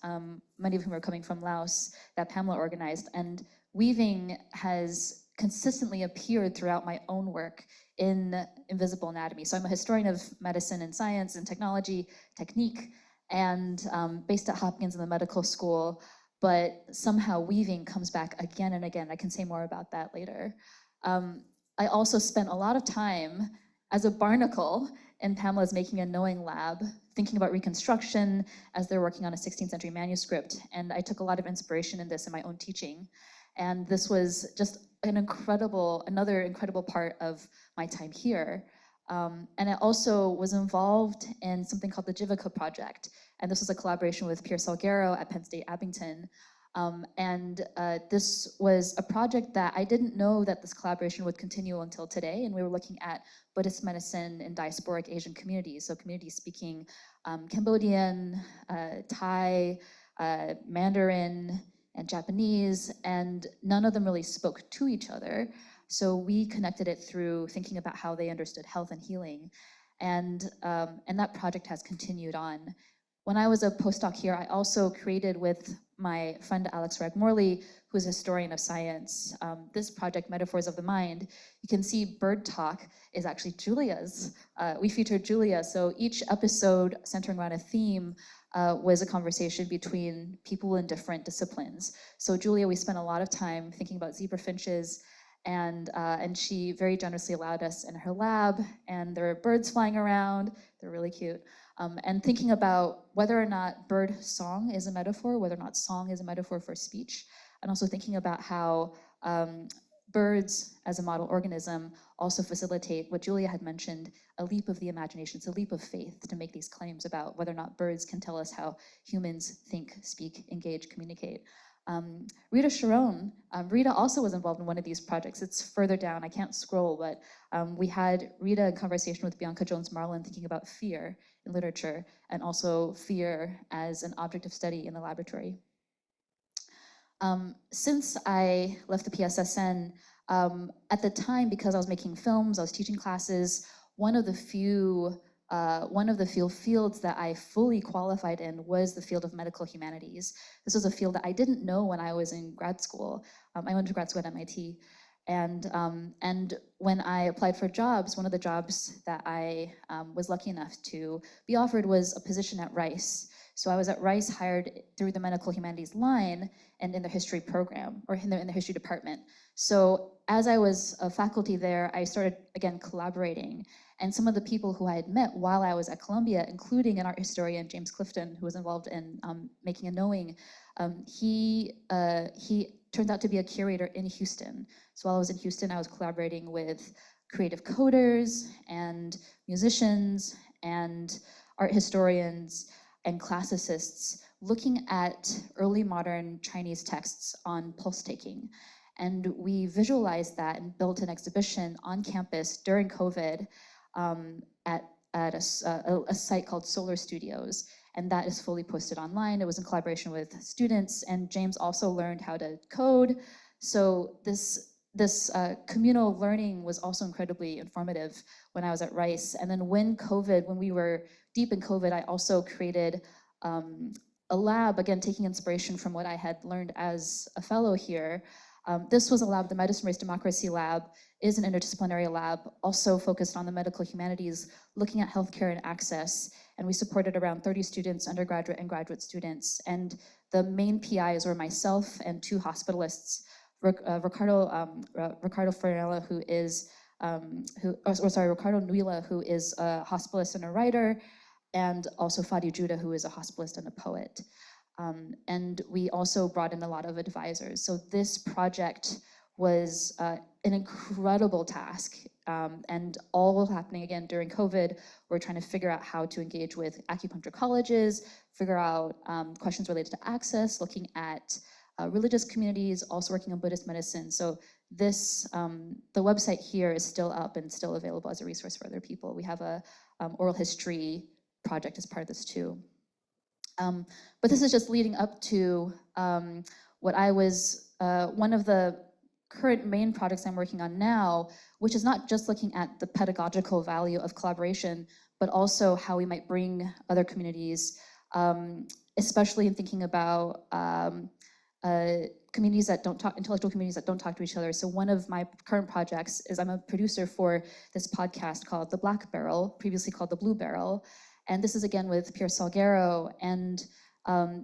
many of whom are coming from Laos, that Pamela organized. And weaving has consistently appeared throughout my own work in invisible anatomy. So I'm a historian of medicine and science and technology, technique, and based at Hopkins in the medical school, but somehow weaving comes back again and again. I can say more about that later. I also spent a lot of time as a barnacle in Pamela's Making a Knowing lab, thinking about reconstruction as they're working on a 16th century manuscript. And I took a lot of inspiration in this in my own teaching. And this was just another incredible part of my time here. And I also was involved in something called the Jivica Project. And this was a collaboration with Pierre Salguero at Penn State Abington. This was a project that I didn't know that this collaboration would continue until today. And we were looking at Buddhist medicine in diasporic Asian communities. So communities speaking Cambodian, Thai, Mandarin, and Japanese, and none of them really spoke to each other. So we connected it through thinking about how they understood health and healing. And that project has continued on. When I was a postdoc here, I also created with my friend Alex Ragmorley, who's a historian of science, this project, Metaphors of the Mind. You can see Bird Talk is actually Julia's. We featured Julia, so each episode centering around a theme was a conversation between people in different disciplines. So Julia, we spent a lot of time thinking about zebra finches, and she very generously allowed us in her lab, and there are birds flying around, they're really cute. And thinking about whether or not bird song is a metaphor, whether or not song is a metaphor for speech, and also thinking about how birds as a model organism also facilitate what Julia had mentioned, a leap of the imagination. It's a leap of faith to make these claims about whether or not birds can tell us how humans think, speak, engage, communicate. Rita Sharon, Rita also was involved in one of these projects. It's further down, I can't scroll, but we had Rita in conversation with Bianca Jones-Marlin thinking about fear in literature, and also fear as an object of study in the laboratory. Since I left the PSSN, at the time, because I was making films, I was teaching classes, one of the few fields that I fully qualified in was the field of medical humanities. This was a field that I didn't know when I was in grad school. I went to grad school at MIT. And when I applied for jobs, one of the jobs that I was lucky enough to be offered was a position at Rice. So I was at Rice, hired through the medical humanities line and in the history program, or in the history department. So as I was a faculty there, I started, again, collaborating. And some of the people who I had met while I was at Columbia, including an art historian, James Clifton, who was involved in Making a Knowing, he turned out to be a curator in Houston. So while I was in Houston, I was collaborating with creative coders and musicians and art historians and classicists looking at early modern Chinese texts on pulse taking. And we visualized that and built an exhibition on campus during COVID at a site called Solar Studios. And that is fully posted online. It was in collaboration with students, and James also learned how to code. So this communal learning was also incredibly informative when I was at Rice. And then when we were deep in COVID, I also created a lab, again, taking inspiration from what I had learned as a fellow here. This was a lab, the Medicine Race Democracy Lab is an interdisciplinary lab, also focused on the medical humanities, looking at healthcare and access. And we supported around 30 students, undergraduate and graduate students. And the main PIs were myself and 2 hospitalists, Ricardo Fernella, Ricardo Nuila, who is a hospitalist and a writer, and also Fadi Judah, who is a hospitalist and a poet. And we also brought in a lot of advisors. So this project was an incredible task, and all happening again during COVID. We're trying to figure out how to engage with acupuncture colleges, figure out questions related to access, looking at religious communities, also working on Buddhist medicine. So this, the website here is still up and still available as a resource for other people. We have a oral history project as part of this too. But this is just leading up to what I was, one of the current main projects I'm working on now, which is not just looking at the pedagogical value of collaboration, but also how we might bring other communities, especially in thinking about communities that don't talk, intellectual communities that don't talk to each other. So one of my current projects is I'm a producer for this podcast called The Black Barrel, previously called The Blue Barrel. And this is again with Pierre Salguero. And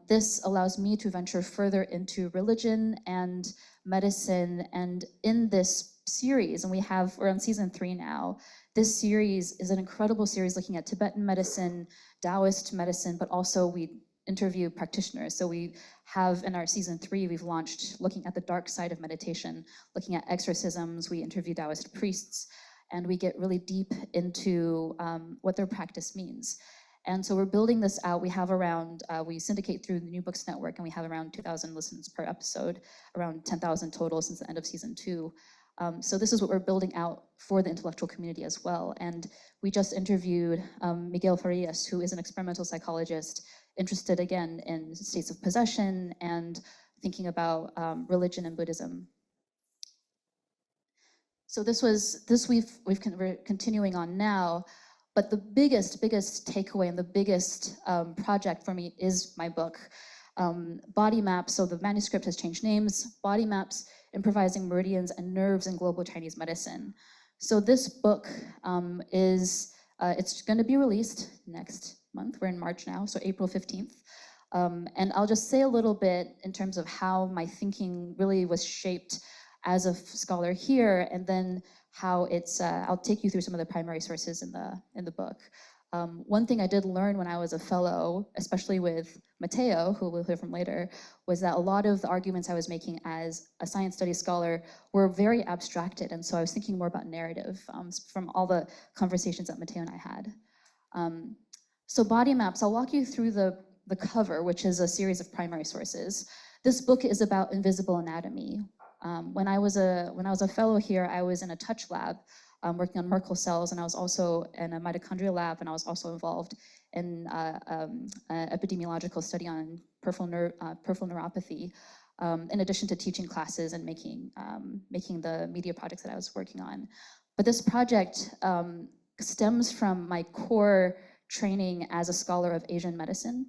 this allows me to venture further into religion and medicine. And in this series, and we're on season 3 now, this series is an incredible series looking at Tibetan medicine, Taoist medicine, but also we interview practitioners. So we have in our season 3, we've launched looking at the dark side of meditation, looking at exorcisms, we interview Taoist priests, and we get really deep into what their practice means. And so we're building this out. We have around, we syndicate through the New Books Network, and we have around 2,000 listens per episode, around 10,000 total since the end of season 2. So this is what we're building out for the intellectual community as well. And we just interviewed Miguel Farias, who is an experimental psychologist, interested again in states of possession and thinking about religion and Buddhism. So we're continuing on now. But the biggest takeaway and the biggest project for me is my book, Body Maps. So the manuscript has changed names, Body Maps, Improvising Meridians and Nerves in Global Chinese Medicine. So this book it's gonna be released next month. We're in March now, so April 15th. And I'll just say a little bit in terms of how my thinking really was shaped as a scholar here, and then how it's, I'll take you through some of the primary sources in the book. One thing I did learn when I was a fellow, especially with Mateo, who we'll hear from later, was that a lot of the arguments I was making as a science studies scholar were very abstracted. And so I was thinking more about narrative from all the conversations that Mateo and I had. So Body Maps, I'll walk you through the cover, which is a series of primary sources. This book is about invisible anatomy. When I was a fellow here, I was in a touch lab working on Merkel cells, and I was also in a mitochondrial lab, and I was also involved in an epidemiological study on peripheral neuropathy, in addition to teaching classes and making the media projects that I was working on. But this project stems from my core training as a scholar of Asian medicine.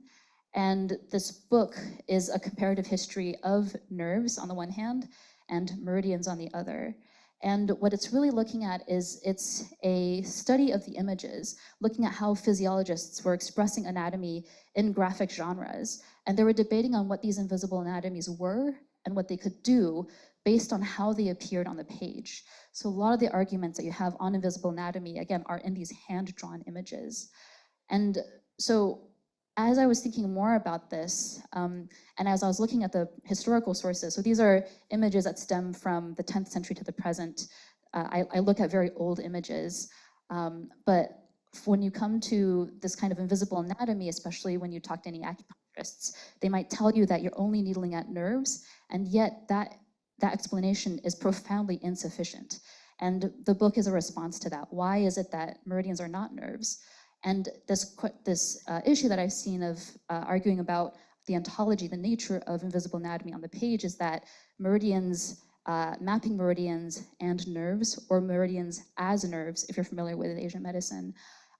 And this book is a comparative history of nerves on the one hand and meridians on the other. And what it's really looking at is it's a study of the images, looking at how physiologists were expressing anatomy in graphic genres. And they were debating on what these invisible anatomies were and what they could do based on how they appeared on the page. So a lot of the arguments that you have on invisible anatomy, again, are in these hand-drawn images. And so as I was thinking more about this, and as I was looking at the historical sources, so these are images that stem from the 10th century to the present. I look at very old images, but when you come to this kind of invisible anatomy, especially when you talk to any acupuncturists, they might tell you that you're only needling at nerves, and yet that explanation is profoundly insufficient. And the book is a response to that. Why is it that meridians are not nerves? And this issue that I've seen of arguing about the ontology, the nature of invisible anatomy on the page, is that meridians, mapping meridians and nerves, or meridians as nerves, if you're familiar with Asian medicine,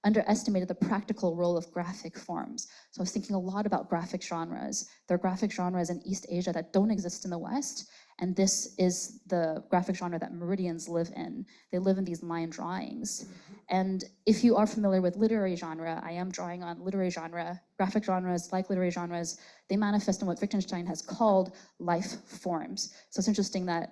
underestimated the practical role of graphic forms. So I was thinking a lot about graphic genres. There are graphic genres in East Asia that don't exist in the West, and this is the graphic genre that meridians live in. They live in these line drawings. And if you are familiar with literary genre, I am drawing on literary genre. Graphic genres, like literary genres, they manifest in what Wittgenstein has called life forms. So it's interesting that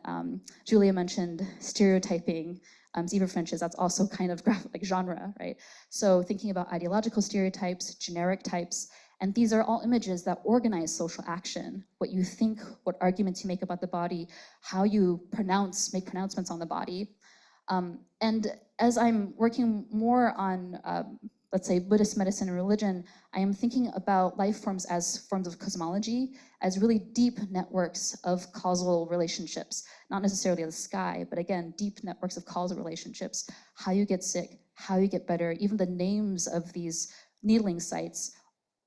Julia mentioned stereotyping zebra finches. That's also kind of graphic genre, right? So thinking about ideological stereotypes, generic types, and these are all images that organize social action, what you think, what arguments you make about the body, how you make pronouncements on the body. And as I'm working more on, let's say, Buddhist medicine and religion, I am thinking about life forms as forms of cosmology, as really deep networks of causal relationships, not necessarily the sky, but again, deep networks of causal relationships, how you get sick, how you get better, even the names of these needling sites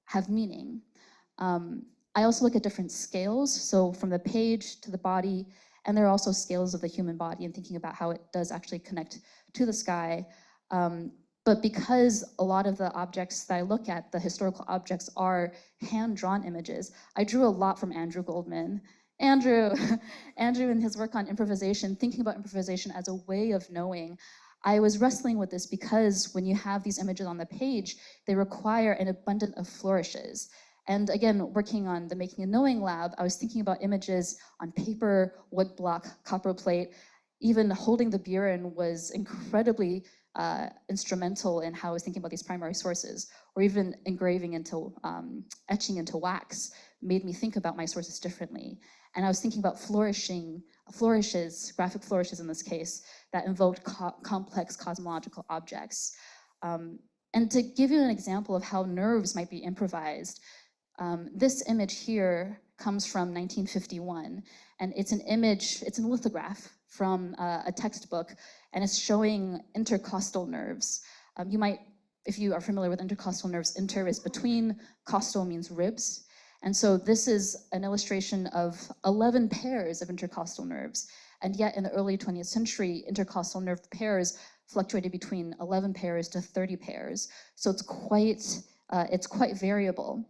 have meaning. I also look at different scales, so from the page to the body, and there are also scales of the human body and thinking about how it does actually connect to the sky. But because a lot of the objects that I look at, the historical objects, are hand-drawn images, I drew a lot from Andrew Goldman. Andrew in his work on improvisation, thinking about improvisation as a way of knowing, I was wrestling with this because when you have these images on the page, they require an abundance of flourishes. And again, working on the Making a Knowing lab, I was thinking about images on paper, wood block, copper plate. Even holding the burin was incredibly instrumental in how I was thinking about these primary sources, or even engraving into, etching into wax made me think about my sources differently. And I was thinking about flourishes, graphic flourishes in this case, that invoked complex cosmological objects. And to give you an example of how nerves might be improvised, this image here comes from 1951, and it's an image, it's a lithograph from a textbook, and it's showing intercostal nerves. You might, if you are familiar with intercostal nerves, inter is between, costal means ribs. And so this is an illustration of 11 pairs of intercostal nerves. And yet in the early 20th century, intercostal nerve pairs fluctuated between 11 pairs to 30 pairs. So it's quite variable.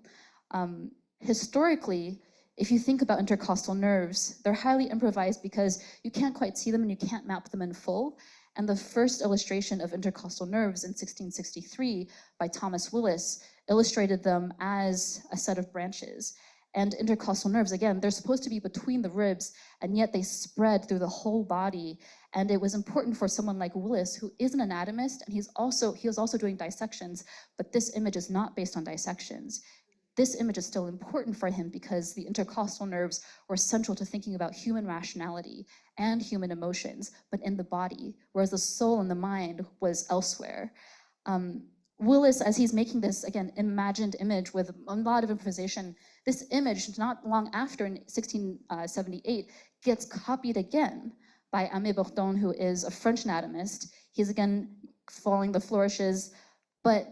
Historically, if you think about intercostal nerves, they're highly improvised because you can't quite see them and you can't map them in full. And the first illustration of intercostal nerves in 1663 by Thomas Willis illustrated them as a set of branches. And intercostal nerves, again, they're supposed to be between the ribs, and yet they spread through the whole body. And it was important for someone like Willis, who is an anatomist, and he was also doing dissections, but this image is not based on dissections. This image is still important for him because the intercostal nerves were central to thinking about human rationality and human emotions, but in the body, whereas the soul and the mind was elsewhere. Willis, as he's making this, again, imagined image with a lot of improvisation, this image, not long after, in 1678, gets copied again by Aimé Bourdon, who is a French anatomist. He's again following the flourishes, but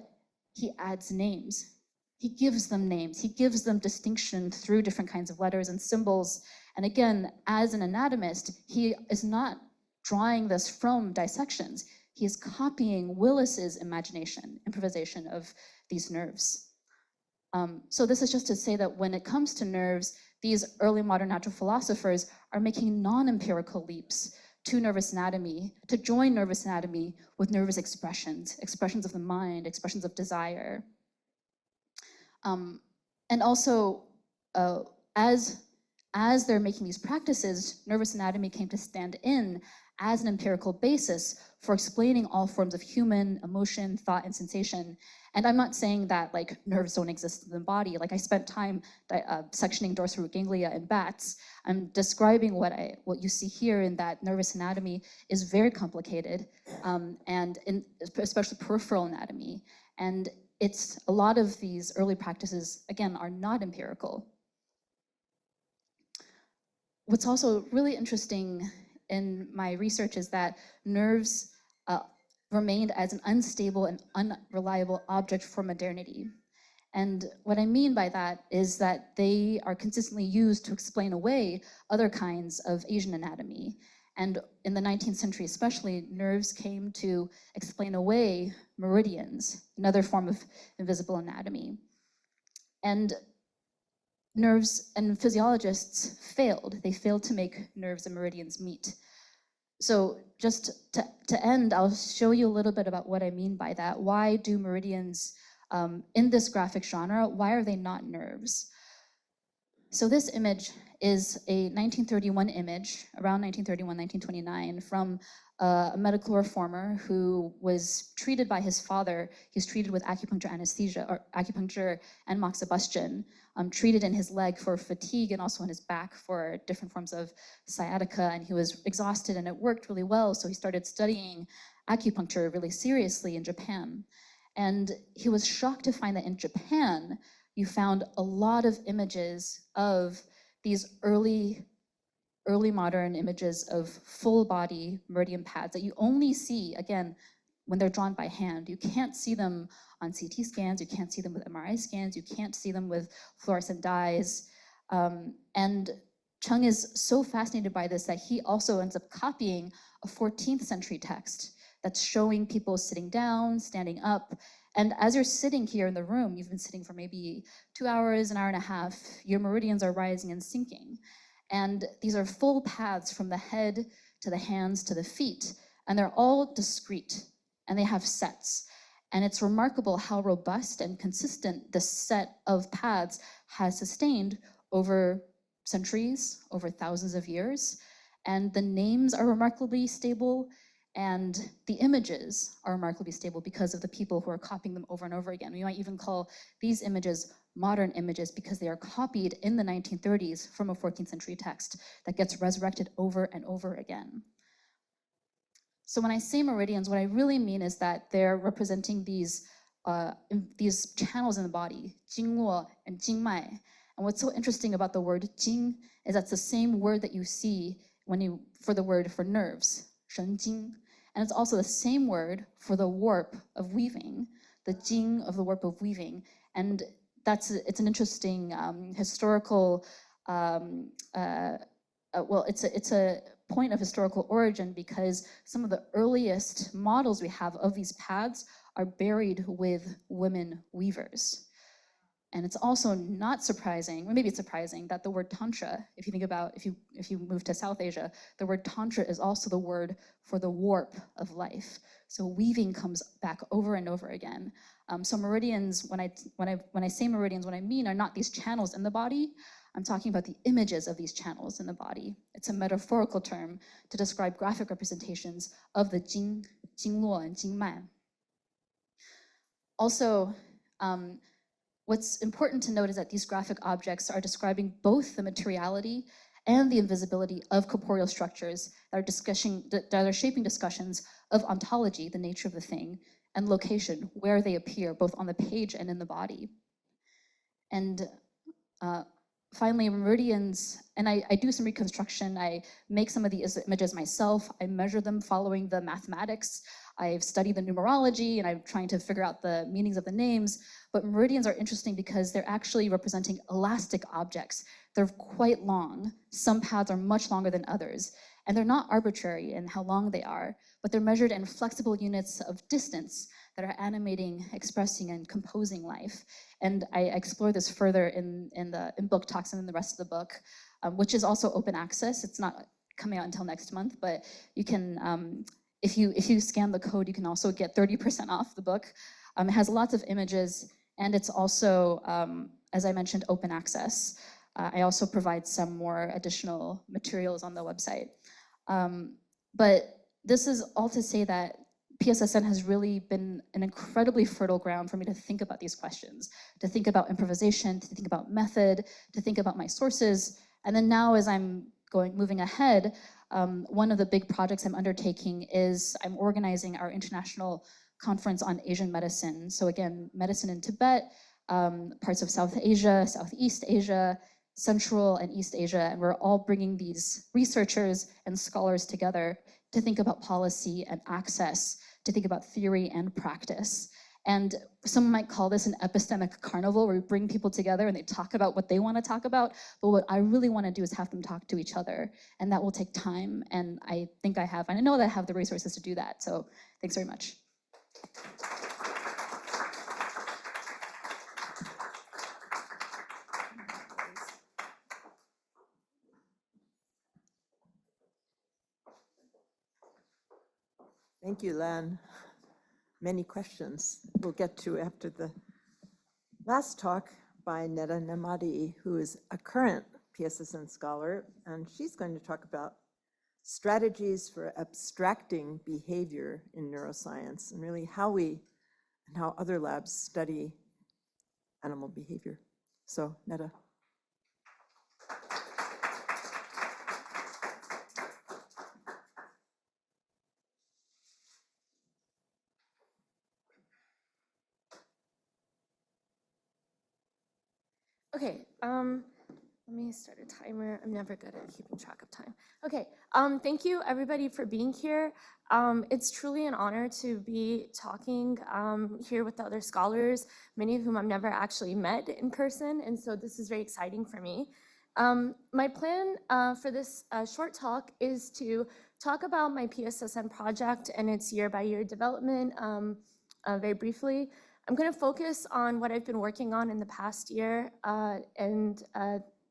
he adds names. He gives them names. He gives them distinction through different kinds of letters and symbols. And again, as an anatomist, he is not drawing this from dissections. He is copying Willis's improvisation of these nerves. So this is just to say that when it comes to nerves, these early modern natural philosophers are making non-empirical leaps to nervous anatomy, to join nervous anatomy with nervous expressions, expressions of the mind, expressions of desire. And also, as as they're making these practices, nervous anatomy came to stand in as an empirical basis for explaining all forms of human emotion, thought, and sensation. And I'm not saying that like nerves don't exist in the body. Like I spent time sectioning dorsal root ganglia in bats. I'm describing what you see here in that nervous anatomy is very complicated, and especially peripheral anatomy. And it's a lot of these early practices, again, are not empirical. What's also really interesting in my research is that nerves remained as an unstable and unreliable object for modernity. And what I mean by that is that they are consistently used to explain away other kinds of Asian anatomy. And in the 19th century especially, nerves came to explain away meridians, another form of invisible anatomy. And nerves and physiologists failed. They failed to make nerves and meridians meet. So just to end, I'll show you a little bit about what I mean by that. Why do meridians, in this graphic genre, why are they not nerves? So this image is a 1931 image, around 1931, 1929, from a medical reformer who was treated by his father. He was treated with acupuncture anesthesia, or acupuncture and moxibustion, treated in his leg for fatigue and also in his back for different forms of sciatica, and he was exhausted and it worked really well, so he started studying acupuncture really seriously in Japan. And he was shocked to find that in Japan, you found a lot of images of these early modern images of full body meridian pads that you only see, again, when they're drawn by hand. You can't see them on CT scans, you can't see them with MRI scans, you can't see them with fluorescent dyes. And Chung is so fascinated by this that he also ends up copying a 14th century text that's showing people sitting down, standing up. And as you're sitting here in the room, you've been sitting for maybe 2 hours, an hour and a half, your meridians are rising and sinking. And these are full paths from the head to the hands to the feet, and they're all discrete, and they have sets. And it's remarkable how robust and consistent this set of paths has sustained over centuries, over thousands of years. And the names are remarkably stable, and the images are remarkably stable because of the people who are copying them over and over again. We might even call these images modern images because they are copied in the 1930s from a 14th century text that gets resurrected over and over again. So when I say meridians, what I really mean is that they're representing these channels in the body, jingluo and jingmai. And what's so interesting about the word jing is that's the same word that you see for the word for nerves, shenjing. And it's also the same word for the warp of weaving, the jing of the warp of weaving. And it's an interesting historical, it's a point of historical origin because some of the earliest models we have of these paths are buried with women weavers. And it's also not surprising, or maybe it's surprising, that the word tantra, if you think about, if you move to South Asia, the word tantra is also the word for the warp of life. So weaving comes back over and over again. So meridians, when I say meridians, what I mean are not these channels in the body. I'm talking about the images of these channels in the body. It's a metaphorical term to describe graphic representations of the jing, jingluo, and jingmai. Also, what's important to note is that these graphic objects are describing both the materiality and the invisibility of corporeal structures that are shaping discussions of ontology, the nature of the thing, and location, where they appear, both on the page and in the body. And finally, meridians, and I do some reconstruction. I make some of these images myself. I measure them following the mathematics. I've studied the numerology, and I'm trying to figure out the meanings of the names. But meridians are interesting because they're actually representing elastic objects. They're quite long. Some paths are much longer than others. And they're not arbitrary in how long they are, but they're measured in flexible units of distance that are animating, expressing, and composing life. And I explore this further in book talks and in the rest of the book, which is also open access. It's not coming out until next month, but you can, if you scan the code, you can also get 30% off the book. It has lots of images, and it's also, as I mentioned, open access. I also provide some more additional materials on the website. But this is all to say that PSSN has really been an incredibly fertile ground for me to think about these questions, to think about improvisation, to think about method, to think about my sources. And then now as I'm moving ahead, one of the big projects I'm undertaking is I'm organizing our international conference on Asian medicine. So again, medicine in Tibet, parts of South Asia, Southeast Asia, Central and East Asia, and we're all bringing these researchers and scholars together to think about policy and access, to think about theory and practice. And some might call this an epistemic carnival, where we bring people together and they talk about what they want to talk about. But what I really want to do is have them talk to each other. And that will take time. And I think I have, and I know that I have the resources to do that. So thanks very much. Thank you, Lan. Many questions we'll get to after the last talk by Nedah Nemati, who is a current PSSN scholar, and she's going to talk about strategies for abstracting behavior in neuroscience and really how we and how other labs study animal behavior. So, Nedah. Okay, let me start a timer. I'm never good at keeping track of time. Okay, thank you everybody for being here. It's truly an honor to be talking here with the other scholars, many of whom I've never actually met in person, and so this is very exciting for me. My plan for this short talk is to talk about my PSSN project and its year-by-year development very briefly. I'm going to focus on what I've been working on in the past year and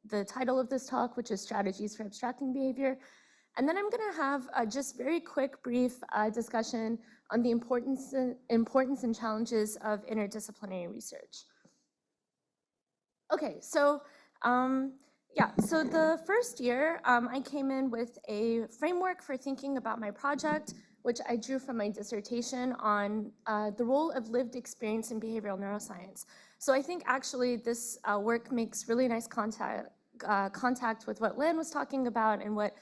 the title of this talk, which is Strategies for Abstracting Behavior. And then I'm going to have a just very quick, brief discussion on the importance and challenges of interdisciplinary research. Okay, so so the first year, I came in with a framework for thinking about my project, which I drew from my dissertation on the role of lived experience in behavioral neuroscience. So I think actually this work makes really nice contact with what Lan was talking about and what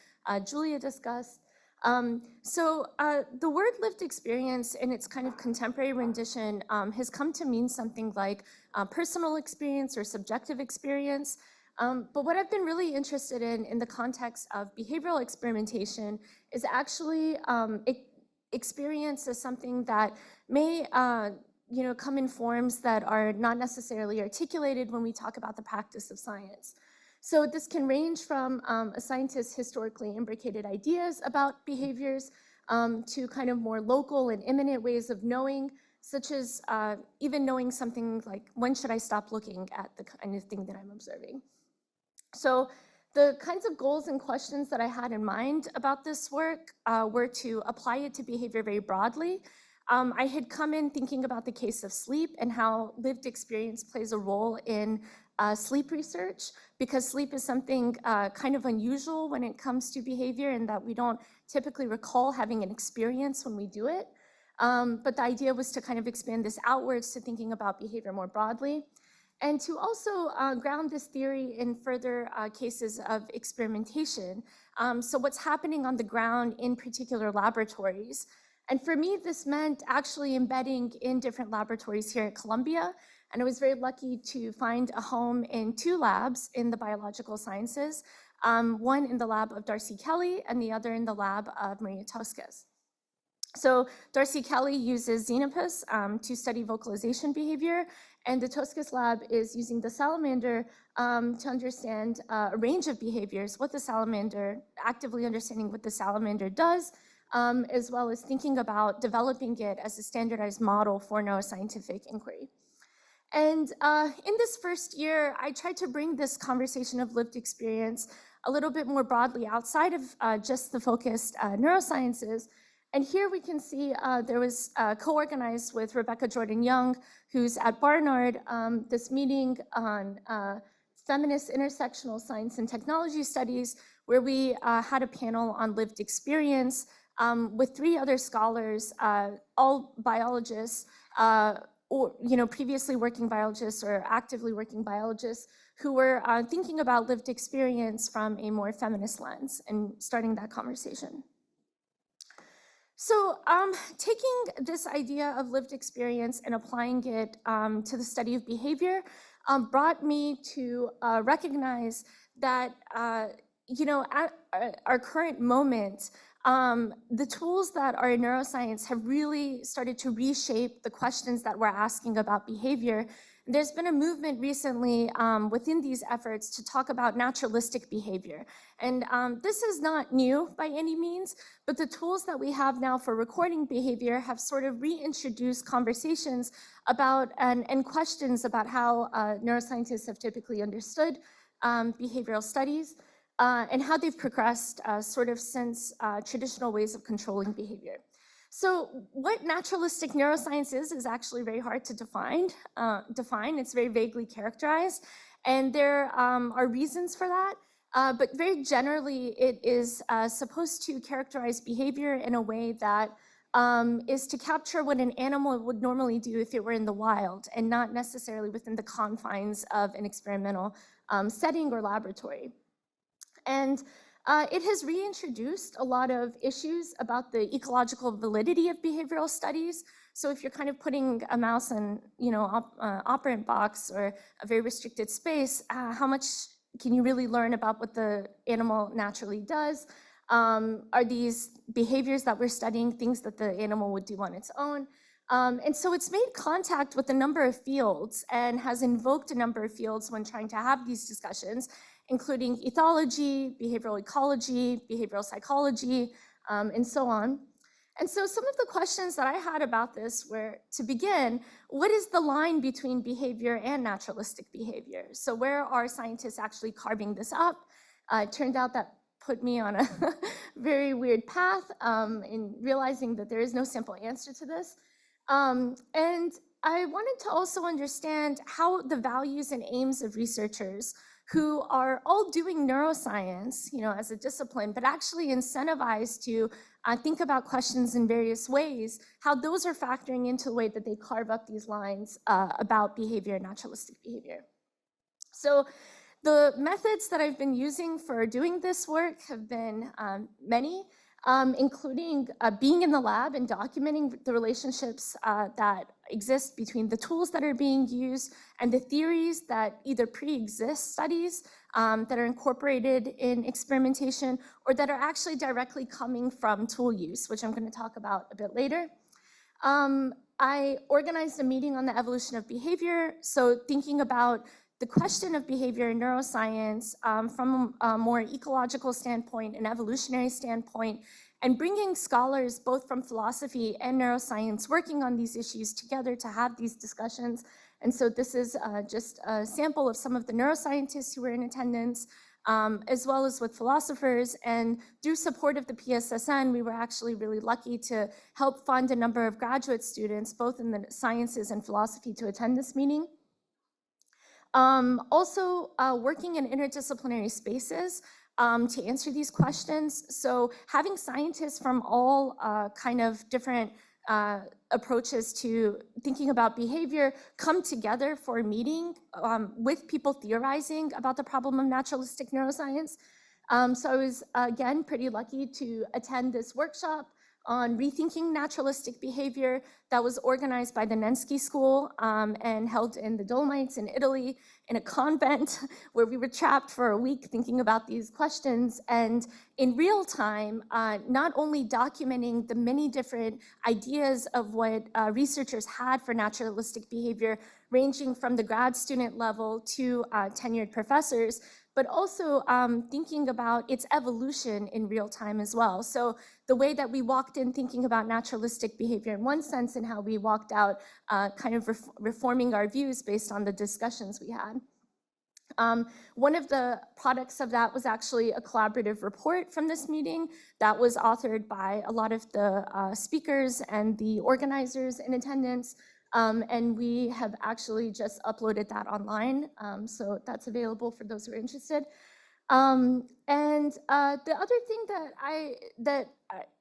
Julia discussed. The word lived experience in its kind of contemporary rendition has come to mean something like personal experience or subjective experience. But what I've been really interested in the context of behavioral experimentation is actually experience as something that may come in forms that are not necessarily articulated when we talk about the practice of science. So this can range from a scientist's historically imbricated ideas about behaviors to kind of more local and imminent ways of knowing, such as even knowing something like, when should I stop looking at the kind of thing that I'm observing? So the kinds of goals and questions that I had in mind about this work were to apply it to behavior very broadly. I had come in thinking about the case of sleep and how lived experience plays a role in sleep research, because sleep is something kind of unusual when it comes to behavior, and that we don't typically recall having an experience when we do it. But the idea was to kind of expand this outwards to thinking about behavior more broadly, and to also ground this theory in further cases of experimentation. So what's happening on the ground in particular laboratories. And for me, this meant actually embedding in different laboratories here at Columbia. And I was very lucky to find a home in 2 labs in the biological sciences, one in the lab of Darcy Kelly and the other in the lab of Maria Toscas. So Darcy Kelly uses Xenopus to study vocalization behavior, and the Toscas lab is using the salamander to understand a range of behaviors, actively understanding what the salamander does, as well as thinking about developing it as a standardized model for neuroscientific inquiry. And in this first year, I tried to bring this conversation of lived experience a little bit more broadly outside of just the focused neurosciences. And here we can see there was co-organized with Rebecca Jordan-Young, who's at Barnard, this meeting on feminist intersectional science and technology studies, where we had a panel on lived experience with 3 other scholars, all biologists, or previously working biologists or actively working biologists, who were thinking about lived experience from a more feminist lens and starting that conversation. So taking this idea of lived experience and applying it to the study of behavior brought me to recognize that, at our current moment, the tools that are in neuroscience have really started to reshape the questions that we're asking about behavior. There's been a movement recently within these efforts to talk about naturalistic behavior. And this is not new by any means, but the tools that we have now for recording behavior have sort of reintroduced conversations about and questions about how neuroscientists have typically understood behavioral studies and how they've progressed sort of since traditional ways of controlling behavior. So what naturalistic neuroscience is actually very hard to define. It's very vaguely characterized, and there are reasons for that. But very generally, it is supposed to characterize behavior in a way that is to capture what an animal would normally do if it were in the wild, and not necessarily within the confines of an experimental setting or laboratory. And it has reintroduced a lot of issues about the ecological validity of behavioral studies. So if you're kind of putting a mouse in, operant box or a very restricted space, how much can you really learn about what the animal naturally does? Are these behaviors that we're studying things that the animal would do on its own? And so it's made contact with a number of fields and has invoked a number of fields when trying to have these discussions, including ethology, behavioral ecology, behavioral psychology, and so on. And so some of the questions that I had about this were, to begin, what is the line between behavior and naturalistic behavior? So where are scientists actually carving this up? It turned out that put me on a very weird path in realizing that there is no simple answer to this. And I wanted to also understand how the values and aims of researchers who are all doing neuroscience, as a discipline, but actually incentivized to think about questions in various ways, how those are factoring into the way that they carve up these lines about behavior and naturalistic behavior. So the methods that I've been using for doing this work have been many, including being in the lab and documenting the relationships that exist between the tools that are being used and the theories that either pre-exist studies that are incorporated in experimentation or that are actually directly coming from tool use, which I'm going to talk about a bit later. I organized a meeting on the evolution of behavior, so thinking about the question of behavior in neuroscience from a more ecological standpoint, an evolutionary standpoint, and bringing scholars both from philosophy and neuroscience working on these issues together to have these discussions. And so this is just a sample of some of the neuroscientists who were in attendance, as well as with philosophers. And through support of the PSSN, we were actually really lucky to help fund a number of graduate students, both in the sciences and philosophy, to attend this meeting. Also working in interdisciplinary spaces to answer these questions. So having scientists from all kind of different approaches to thinking about behavior come together for a meeting with people theorizing about the problem of naturalistic neuroscience. So I was, again, pretty lucky to attend this workshop on rethinking naturalistic behavior that was organized by the Nenski School and held in the Dolomites in Italy in a convent where we were trapped for a week thinking about these questions, and in real time, not only documenting the many different ideas of what researchers had for naturalistic behavior, ranging from the grad student level to tenured professors, but also thinking about its evolution in real time as well. So the way that we walked in thinking about naturalistic behavior in one sense, and how we walked out kind of reforming our views based on the discussions we had. One of the products of that was actually a collaborative report from this meeting that was authored by a lot of the speakers and the organizers in attendance. And we have actually just uploaded that online. So that's available for those who are interested. The other thing that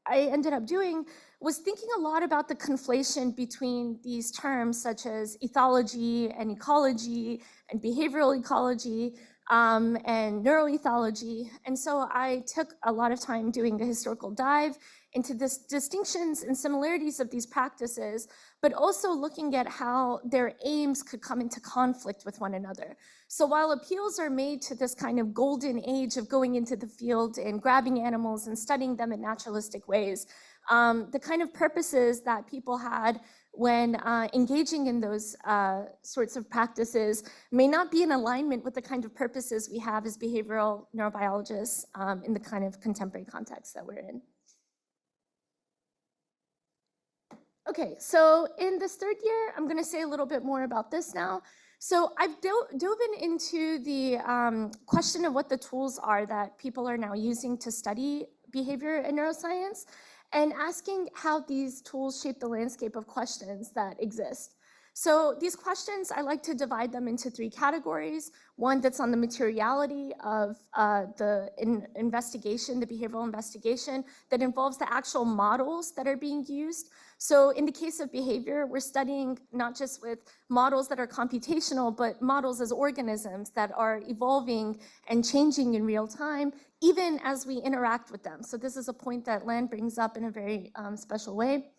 I ended up doing was thinking a lot about the conflation between these terms such as ethology and ecology and behavioral ecology and neuroethology. And so I took a lot of time doing a historical dive into the distinctions and similarities of these practices, but also looking at how their aims could come into conflict with one another. So while appeals are made to this kind of golden age of going into the field and grabbing animals and studying them in naturalistic ways, the kind of purposes that people had when engaging in those sorts of practices may not be in alignment with the kind of purposes we have as behavioral neurobiologists in the kind of contemporary context that we're in. Okay, so in this third year, I'm going to say a little bit more about this now. So I've dove into the question of what the tools are that people are now using to study behavior and neuroscience, and asking how these tools shape the landscape of questions that exist. So these questions, I like to divide them into three categories. One that's on the materiality of the investigation, the behavioral investigation, that involves the actual models that are being used. So in the case of behavior, we're studying not just with models that are computational, but models as organisms that are evolving and changing in real time, even as we interact with them. So this is a point that Land brings up in a very special way.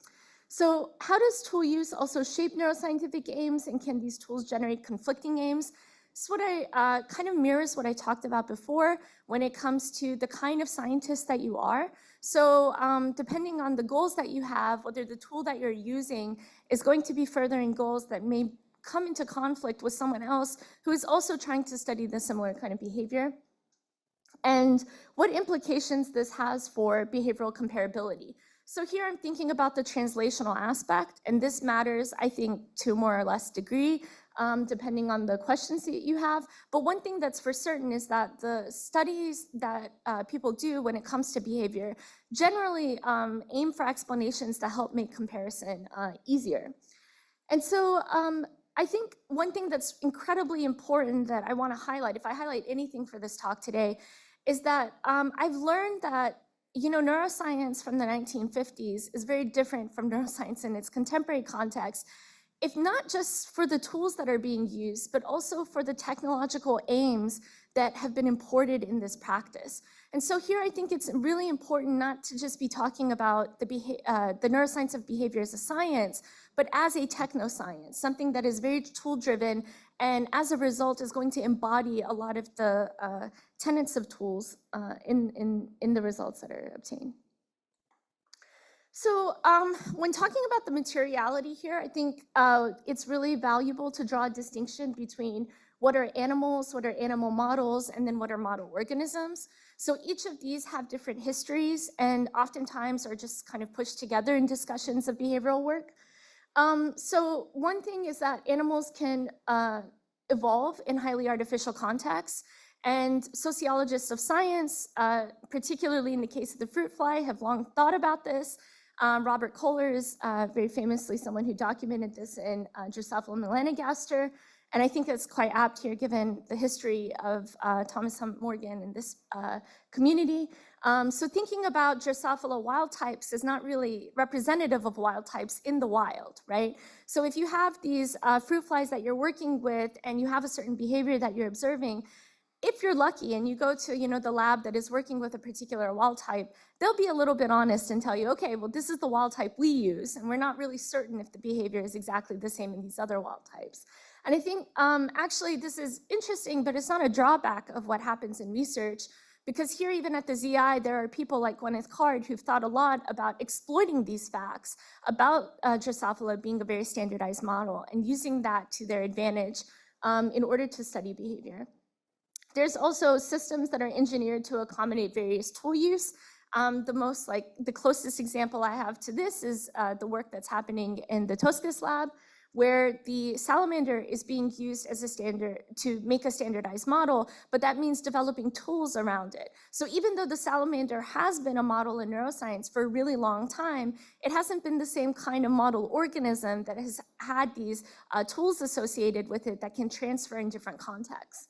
So how does tool use also shape neuroscientific aims, and can these tools generate conflicting aims? So what I kind of mirrors what I talked about before when it comes to the kind of scientist that you are. So depending on the goals that you have, whether the tool that you're using is going to be furthering goals that may come into conflict with someone else who is also trying to study the similar kind of behavior, and what implications this has for behavioral comparability. So here I'm thinking about the translational aspect, and this matters, I think, to a more or less degree, depending on the questions that you have. But one thing that's for certain is that the studies that people do when it comes to behavior generally aim for explanations that help make comparison easier. And so I think one thing that's incredibly important that I want to highlight, if I highlight anything for this talk today, is that I've learned that neuroscience from the 1950s is very different from neuroscience in its contemporary context, if not just for the tools that are being used, but also for the technological aims that have been imported in this practice. And so here I think it's really important not to just be talking about the neuroscience of behavior as a science, but as a technoscience, something that is very tool-driven, and as a result is going to embody a lot of the tenets of tools in the results that are obtained. So when talking about the materiality here, I think it's really valuable to draw a distinction between what are animals, what are animal models, and then what are model organisms. So each of these have different histories and oftentimes are just kind of pushed together in discussions of behavioral work. So one thing is that animals can evolve in highly artificial contexts, and sociologists of science, particularly in the case of the fruit fly, have long thought about this. Robert Kohler is very famously someone who documented this in Drosophila melanogaster, and I think it's quite apt here given the history of Thomas Hunt Morgan in this community. So thinking about Drosophila wild types is not really representative of wild types in the wild, right? So if you have these fruit flies that you're working with and you have a certain behavior that you're observing, if you're lucky and you go to the lab that is working with a particular wild type, they'll be a little bit honest and tell you, okay, well, this is the wild type we use, and we're not really certain if the behavior is exactly the same in these other wild types. And I think actually this is interesting, but it's not a drawback of what happens in research, because here even at the ZI, there are people like Gwyneth Card who've thought a lot about exploiting these facts about Drosophila being a very standardized model and using that to their advantage in order to study behavior. There's also systems that are engineered to accommodate various tool use. The closest example I have to this is the work that's happening in the Toscas lab, where the salamander is being used as a standard to make a standardized model, but that means developing tools around it. So even though the salamander has been a model in neuroscience for a really long time, it hasn't been the same kind of model organism that has had these tools associated with it that can transfer in different contexts.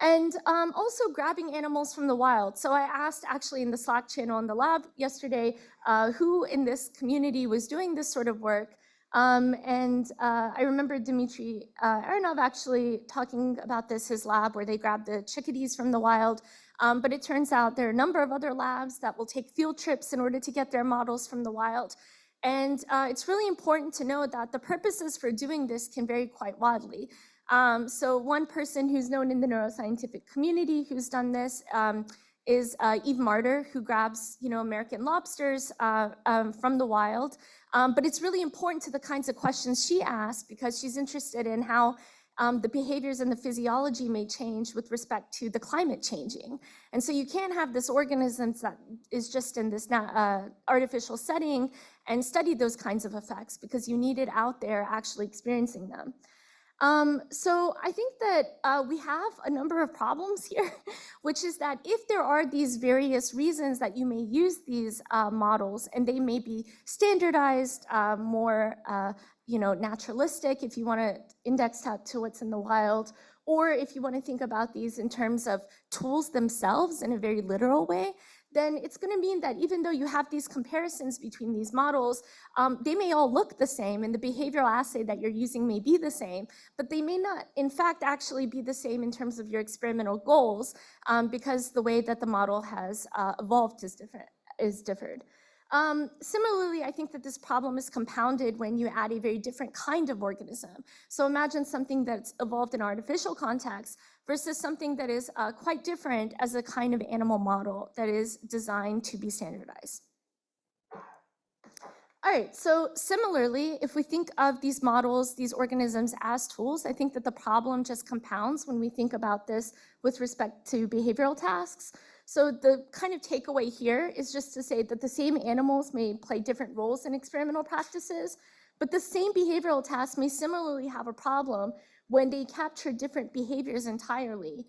And also grabbing animals from the wild. So I asked actually in the Slack channel in the lab yesterday who in this community was doing this sort of work. I remember Dmitry Aronov actually talking about this, his lab, where they grabbed the chickadees from the wild. But it turns out there are a number of other labs that will take field trips in order to get their models from the wild. And it's really important to know that the purposes for doing this can vary quite wildly. So one person who's known in the neuroscientific community who's done this is Eve Marder, who grabs, American lobsters from the wild. But it's really important to the kinds of questions she asks because she's interested in how the behaviors and the physiology may change with respect to the climate changing. And so you can't have this organism that is just in this artificial setting and study those kinds of effects because you need it out there actually experiencing them. So I think that we have a number of problems here, which is that if there are these various reasons that you may use these models, and they may be standardized, more naturalistic if you want to index that to what's in the wild, or if you want to think about these in terms of tools themselves in a very literal way, then it's going to mean that even though you have these comparisons between these models, they may all look the same and the behavioral assay that you're using may be the same, but they may not, in fact, actually be the same in terms of your experimental goals because the way that the model has evolved is differed. Similarly, I think that this problem is compounded when you add a very different kind of organism. So imagine something that's evolved in artificial context versus something that is quite different as a kind of animal model that is designed to be standardized. All right, so similarly, if we think of these models, these organisms as tools, I think that the problem just compounds when we think about this with respect to behavioral tasks. So the kind of takeaway here is just to say that the same animals may play different roles in experimental practices, but the same behavioral task may similarly have a problem when they capture different behaviors entirely,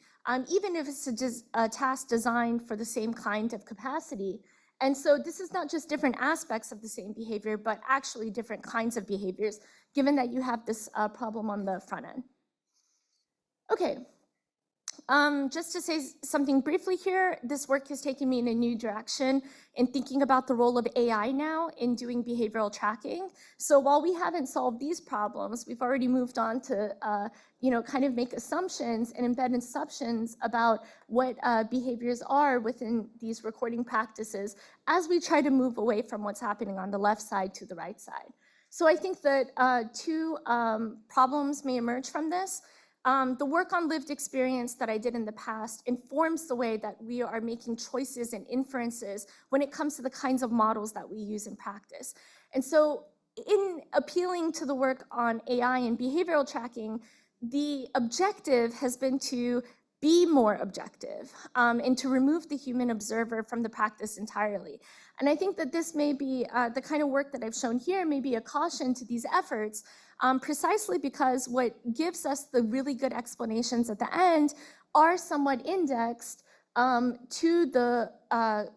even if it's a task designed for the same kind of capacity. And so this is not just different aspects of the same behavior, but actually different kinds of behaviors, given that you have this problem on the front end. Okay. Just to say something briefly here, this work has taken me in a new direction in thinking about the role of AI now in doing behavioral tracking. So while we haven't solved these problems, we've already moved on to kind of make assumptions and embed assumptions about what behaviors are within these recording practices as we try to move away from what's happening on the left side to the right side. So I think that two problems may emerge from this. The work on lived experience that I did in the past informs the way that we are making choices and inferences when it comes to the kinds of models that we use in practice. And so in appealing to the work on AI and behavioral tracking, the objective has been to be more objective and to remove the human observer from the practice entirely. And I think that this may be the kind of work that I've shown here may be a caution to these efforts, precisely because what gives us the really good explanations at the end are somewhat indexed to the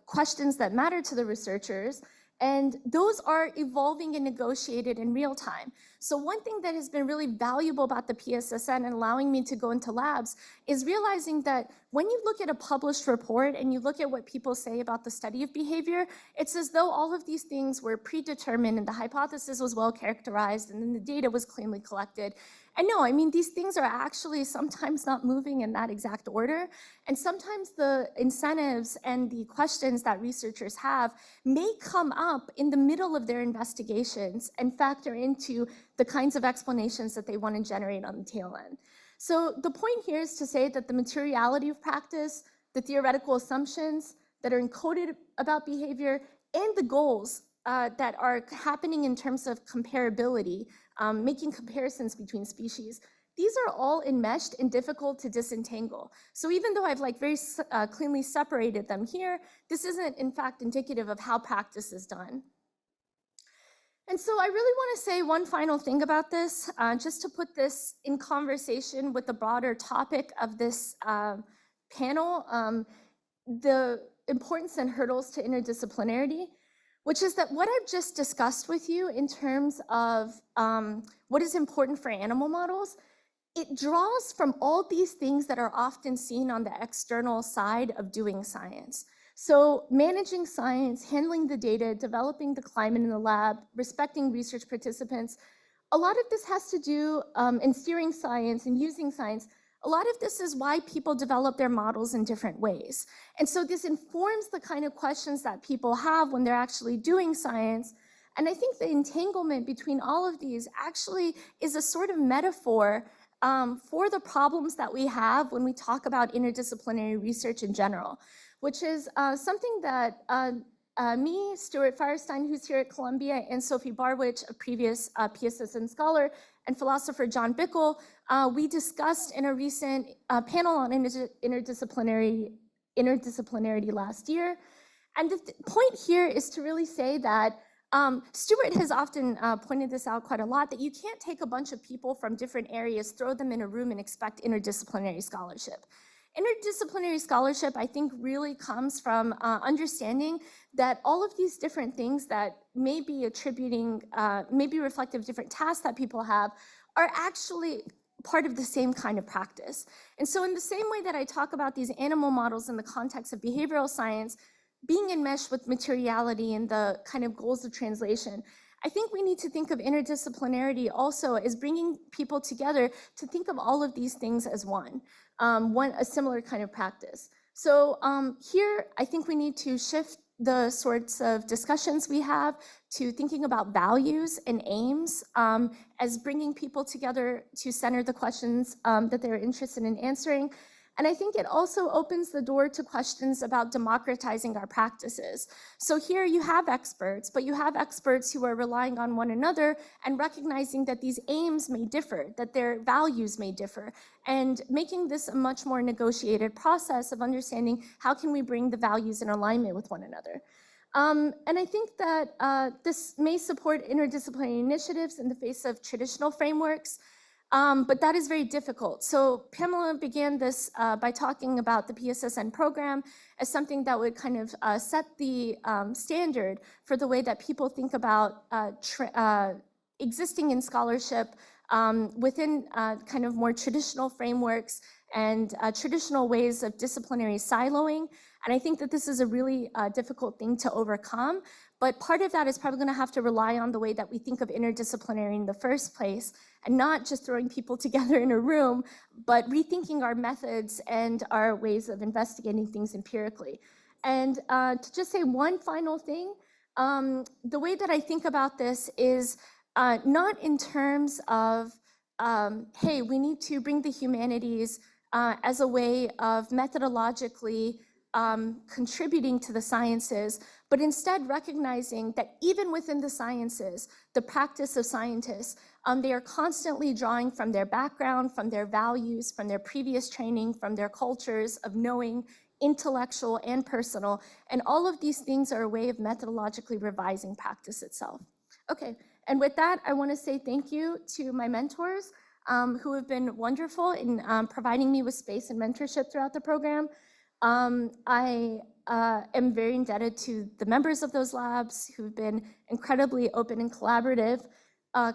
questions that matter to the researchers, and those are evolving and negotiated in real time. So one thing that has been really valuable about the PSSN and allowing me to go into labs is realizing that when you look at a published report and you look at what people say about the study of behavior, it's as though all of these things were predetermined and the hypothesis was well characterized and then the data was cleanly collected. And no, I mean, these things are actually sometimes not moving in that exact order. And sometimes the incentives and the questions that researchers have may come up in the middle of their investigations and factor into the kinds of explanations that they want to generate on the tail end. So the point here is to say that the materiality of practice, the theoretical assumptions that are encoded about behavior, and the goals that are happening in terms of comparability, making comparisons between species, these are all enmeshed and difficult to disentangle. So even though I've very cleanly separated them here, this isn't in fact indicative of how practice is done. And so I really want to say one final thing about this, just to put this in conversation with the broader topic of this panel, the importance and hurdles to interdisciplinarity, which is that what I've just discussed with you in terms of what is important for animal models, it draws from all these things that are often seen on the external side of doing science. So managing science, handling the data, developing the climate in the lab, respecting research participants, a lot of this has to do in steering science and using science. A lot of this is why people develop their models in different ways. And so this informs the kind of questions that people have when they're actually doing science. And I think the entanglement between all of these actually is a sort of metaphor for the problems that we have when we talk about interdisciplinary research in general, which is something that me, Stuart Firestein, who's here at Columbia, and Sophie Barwich, a previous PSSN scholar, and philosopher John Bickel, we discussed in a recent panel on interdisciplinarity last year. And the point here is to really say that Stuart has often pointed this out quite a lot, that you can't take a bunch of people from different areas, throw them in a room, and expect interdisciplinary scholarship. Interdisciplinary scholarship, I think, really comes from understanding that all of these different things that may be reflective of different tasks that people have are actually part of the same kind of practice. And so in the same way that I talk about these animal models in the context of behavioral science, being enmeshed with materiality and the kind of goals of translation, I think we need to think of interdisciplinarity also as bringing people together to think of all of these things as a similar kind of practice. So here, I think we need to shift the sorts of discussions we have to thinking about values and aims as bringing people together to center the questions that they're interested in answering. And I think it also opens the door to questions about democratizing our practices. So here you have experts, but you have experts who are relying on one another and recognizing that these aims may differ, that their values may differ, and making this a much more negotiated process of understanding how can we bring the values in alignment with one another. And I think that this may support interdisciplinary initiatives in the face of traditional frameworks, but that is very difficult. So Pamela began this by talking about the PSSN program as something that would kind of set the standard for the way that people think about existing in scholarship within kind of more traditional frameworks and traditional ways of disciplinary siloing. And I think that this is a really difficult thing to overcome. But part of that is probably going to have to rely on the way that we think of interdisciplinary in the first place, and not just throwing people together in a room, but rethinking our methods and our ways of investigating things empirically. And to just say one final thing, the way that I think about this is not in terms of, hey, we need to bring the humanities as a way of methodologically contributing to the sciences, but instead recognizing that even within the sciences, the practice of scientists, they are constantly drawing from their background, from their values, from their previous training, from their cultures of knowing, intellectual and personal, and all of these things are a way of methodologically revising practice itself. Okay, and with that, I want to say thank you to my mentors who have been wonderful in providing me with space and mentorship throughout the program. I am very indebted to the members of those labs who've been incredibly open and collaborative,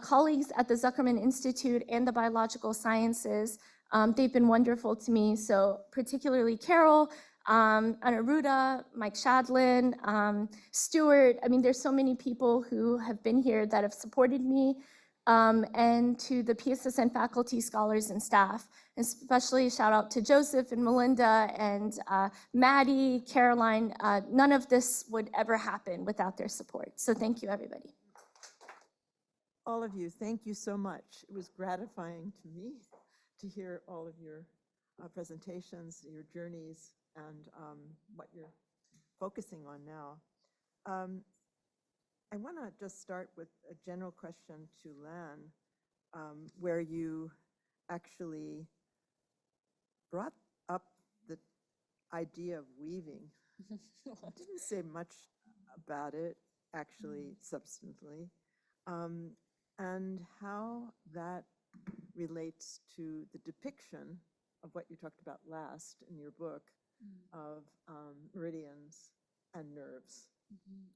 colleagues at the Zuckerman Institute and the Biological Sciences. They've been wonderful to me, so particularly Carol, Anaruda, Mike Shadlin, Stuart. I mean, there's so many people who have been here that have supported me, and to the PSSN faculty, scholars, and staff. Especially shout out to Joseph and Melinda and Maddie, Caroline. None of this would ever happen without their support. So thank you, everybody. All of you, thank you so much. It was gratifying to me to hear all of your presentations, your journeys, and what you're focusing on now. I want to just start with a general question to Lan, where you actually brought up the idea of weaving. Didn't say much about it, actually, substantively. and how that relates to the depiction of what you talked about last in your book of meridians and nerves.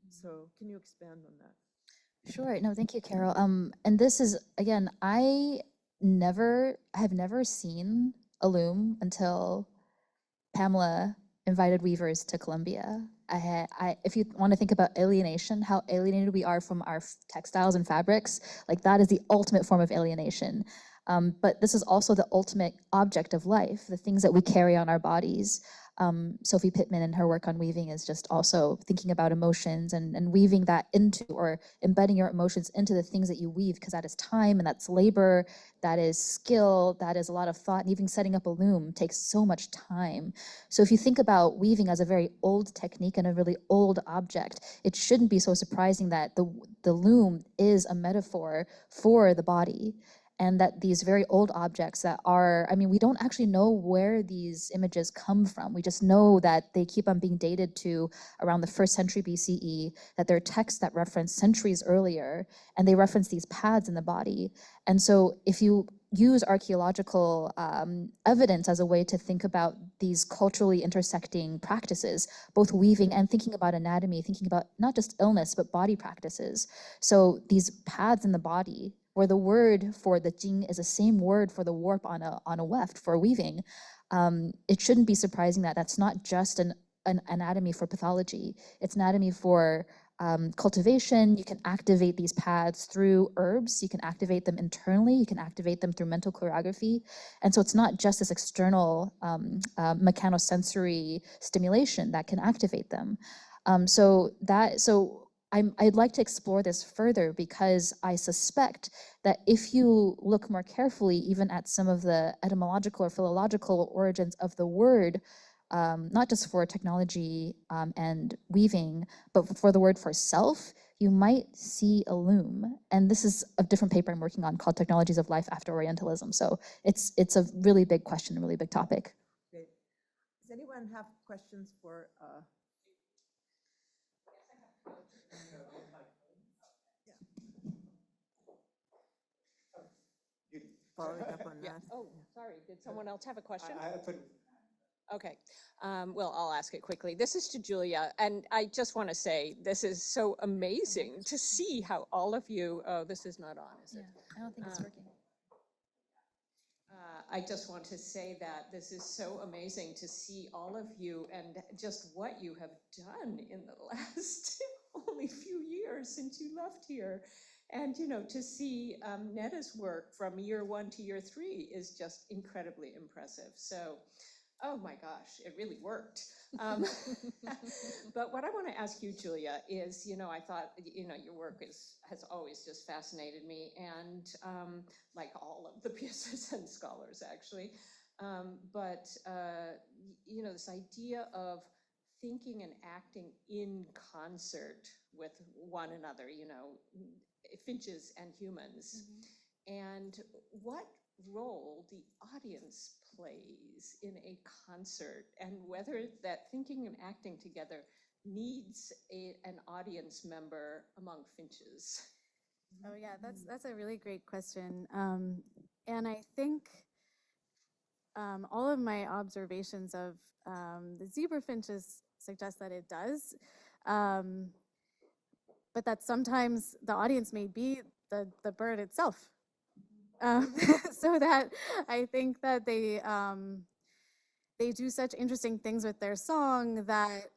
So can you expand on that? Sure. No, thank you, Carol. And this is, again, I have never seen a loom until Pamela invited weavers to Colombia. If you want to think about alienation, how alienated we are from our textiles and fabrics, like that is the ultimate form of alienation. But this is also the ultimate object of life, the things that we carry on our bodies. Sophie Pittman and her work on weaving is just also thinking about emotions and weaving that into, or embedding your emotions into the things that you weave, because that is time and that's labor, that is skill, that is a lot of thought, and even setting up a loom takes so much time. So if you think about weaving as a very old technique and a really old object, it shouldn't be so surprising that the loom is a metaphor for the body. And that these very old objects that are, I mean, we don't actually know where these images come from. We just know that they keep on being dated to around the 1st century BCE, that there are texts that reference centuries earlier, and they reference these pads in the body. And so if you use archaeological evidence as a way to think about these culturally intersecting practices, both weaving and thinking about anatomy, thinking about not just illness, but body practices. So these pads in the body, where the word for the jing is the same word for the warp on a weft for weaving, it shouldn't be surprising that that's not just an anatomy for pathology. It's anatomy for cultivation. You can activate these pads through herbs. You can activate them internally. You can activate them through mental choreography. And so it's not just this external mechanosensory stimulation that can activate them. I'd like to explore this further, because I suspect that if you look more carefully even at some of the etymological or philological origins of the word, not just for technology and weaving, but for the word for self, you might see a loom. And this is a different paper I'm working on called Technologies of Life After Orientalism. So it's a really big question, a really big topic. Great. Does anyone have questions for following up on that? Oh, sorry. Did someone else have a question? I put Okay. Well, I'll ask it quickly. This is to Julia, and I just want to say this is so amazing to see how all of you. Oh, this is not on, is it? I don't think it's working. I just want to say that this is so amazing to see all of you and just what you have done in the last only few years since you left here. And, you know, to see Nedah's work from year 1 to year 3 is just incredibly impressive. So, oh my gosh, it really worked. But what I want to ask you, Julia, is, you know, I thought, you know, your work has always just fascinated me, and like all of the PSSN scholars, actually. You know, this idea of thinking and acting in concert with one another, you know, finches and humans, and what role the audience plays in a concert, and whether that thinking and acting together needs an audience member among finches. Oh yeah, that's a really great question. And I think all of my observations of the zebra finches suggest that it does, but that sometimes the audience may be the bird itself. So that I think that they do such interesting things with their song that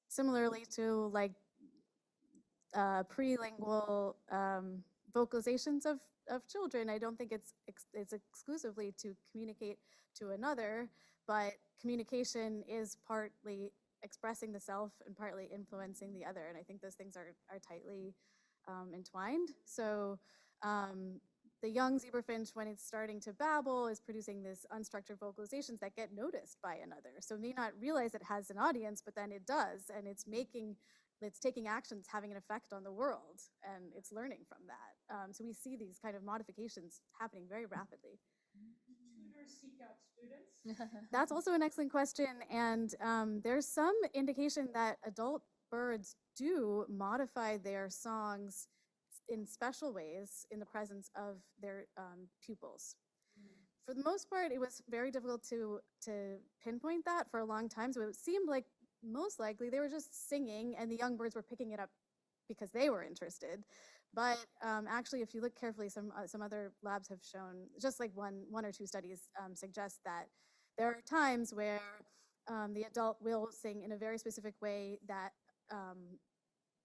similarly to like prelingual vocalizations of children, I don't think it's exclusively to communicate to another, but communication is partly expressing the self and partly influencing the other, and I think those things are tightly entwined. So the young zebrafinch, when it's starting to babble, is producing this unstructured vocalizations that get noticed by another. So it may not realize it has an audience, but then it does, and it's taking actions having an effect on the world, and it's learning from that. So we see these kind of modifications happening very rapidly. Tutors seek out students? That's also an excellent question, and there's some indication that adult birds do modify their songs in special ways in the presence of their pupils. For the most part, it was very difficult to pinpoint that for a long time. So it seemed like most likely they were just singing and the young birds were picking it up because they were interested. But actually, if you look carefully, some other labs have shown, just like one or two studies suggest that there are times where the adult will sing in a very specific way that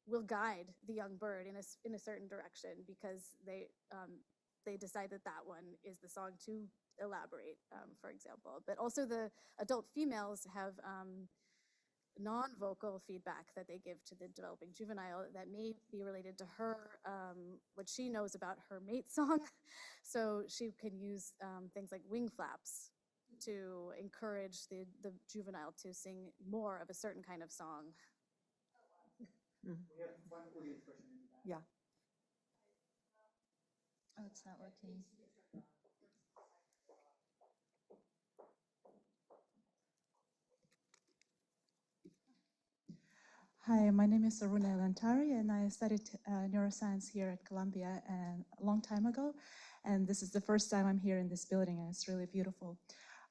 will guide the young bird in a certain direction because they decide that that one is the song to elaborate, for example. But also the adult females have non-vocal feedback that they give to the developing juvenile that may be related to her, what she knows about her mate song. So she can use things like wing flaps to encourage the juvenile to sing more of a certain kind of song. Mhm. We have one audience question in the back. Yeah. Oh, it's not working. Hi, my name is Aruna Lantari, and I studied neuroscience here at Columbia a long time ago. And this is the first time I'm here in this building, and it's really beautiful.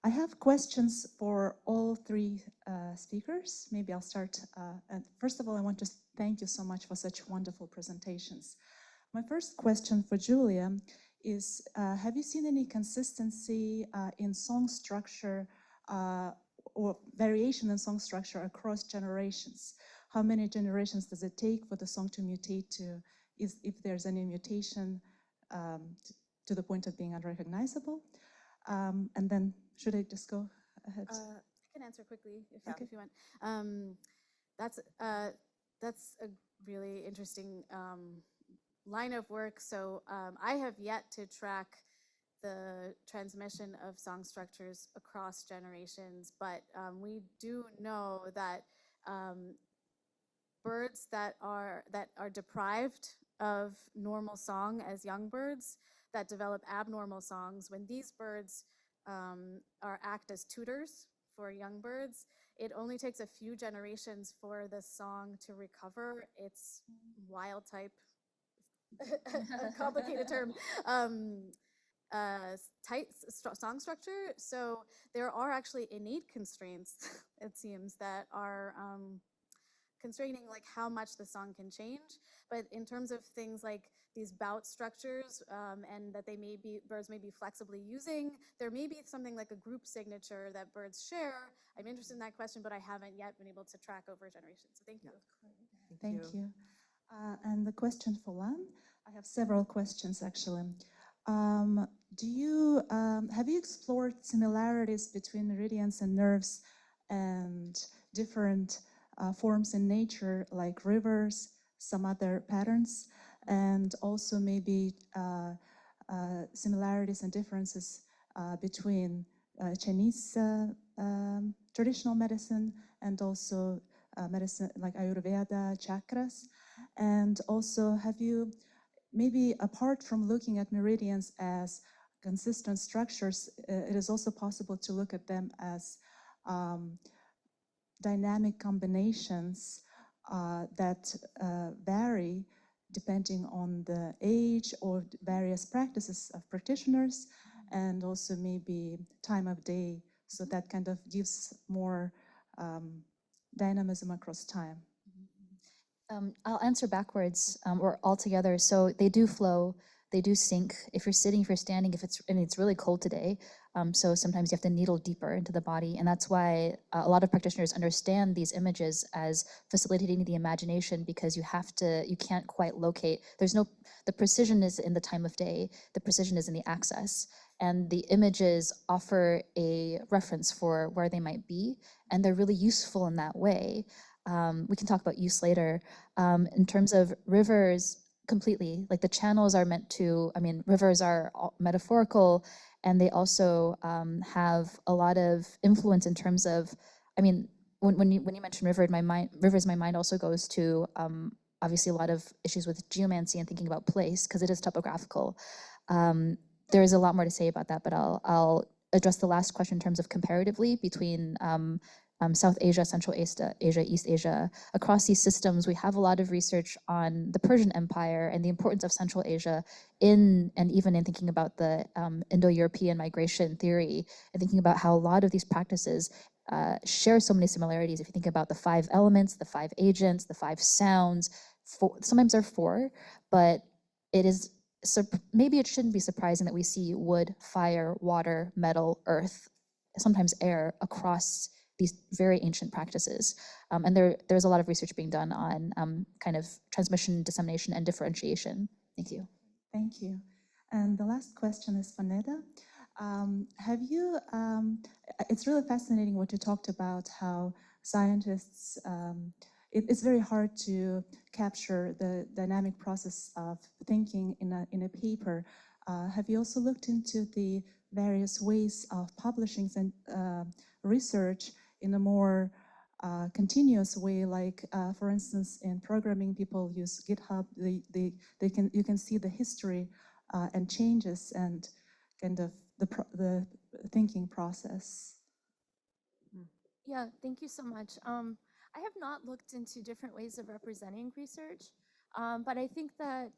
I have questions for all three speakers. Maybe I'll start. And first of all, I want to thank you so much for such wonderful presentations. My first question for Julia is, have you seen any consistency in song structure or variation in song structure across generations? How many generations does it take for the song to mutate to, if there's any mutation to the point of being unrecognizable? And then, should I just go ahead? I can answer quickly if you want. That's a really interesting line of work. So I have yet to track the transmission of song structures across generations, but we do know that birds that are deprived of normal song as young birds that develop abnormal songs, when these birds act as tutors for young birds, it only takes a few generations for the song to recover its wild type, a complicated term, tight song structure. So there are actually innate constraints, it seems, that are constraining like how much the song can change. But in terms of things like these bout structures and that birds may be flexibly using, there may be something like a group signature that birds share. I'm interested in that question, but I haven't yet been able to track over generations. So thank you. Thank you. And the question for Lan, I have several questions actually. Have you explored similarities between meridians and nerves and different forms in nature like rivers, some other patterns, and also maybe similarities and differences between Chinese traditional medicine and also medicine like Ayurveda, chakras? And also, have you, maybe apart from looking at meridians as consistent structures, it is also possible to look at them as dynamic combinations that vary depending on the age or various practices of practitioners, and also maybe time of day. So that kind of gives more dynamism across time. I'll answer backwards or all together. So they do flow, they do sync. If you're sitting, if you're standing, and it's really cold today, so sometimes you have to needle deeper into the body, and that's why a lot of practitioners understand these images as facilitating the imagination, because you can't quite locate. The precision is in the time of day, the precision is in the access, and the images offer a reference for where they might be, and they're really useful in that way. We can talk about use later. In terms of rivers, completely, like the channels are meant to, rivers are metaphorical, and they also have a lot of influence in terms of, when you mention rivers, my mind also goes to obviously a lot of issues with geomancy and thinking about place, because it is topographical. There is a lot more to say about that, but I'll address the last question in terms of comparatively between South Asia, Central Asia, East Asia. Across these systems, we have a lot of research on the Persian Empire and the importance of Central Asia and even in thinking about the Indo-European migration theory, and thinking about how a lot of these practices share so many similarities. If you think about the 5 elements, the 5 agents, the 5 sounds, sometimes there are 4, but it is, maybe it shouldn't be surprising that we see wood, fire, water, metal, earth, sometimes air across these very ancient practices. And there's a lot of research being done on kind of transmission, dissemination, and differentiation. Thank you. Thank you. And the last question is for Nedah. It's really fascinating what you talked about, how scientists, it's very hard to capture the dynamic process of thinking in a paper. Have you also looked into the various ways of publishing research in a more continuous way, like for instance, in programming, people use GitHub. You can see the history and changes and kind of the thinking process. Yeah, thank you so much. I have not looked into different ways of representing research, but I think that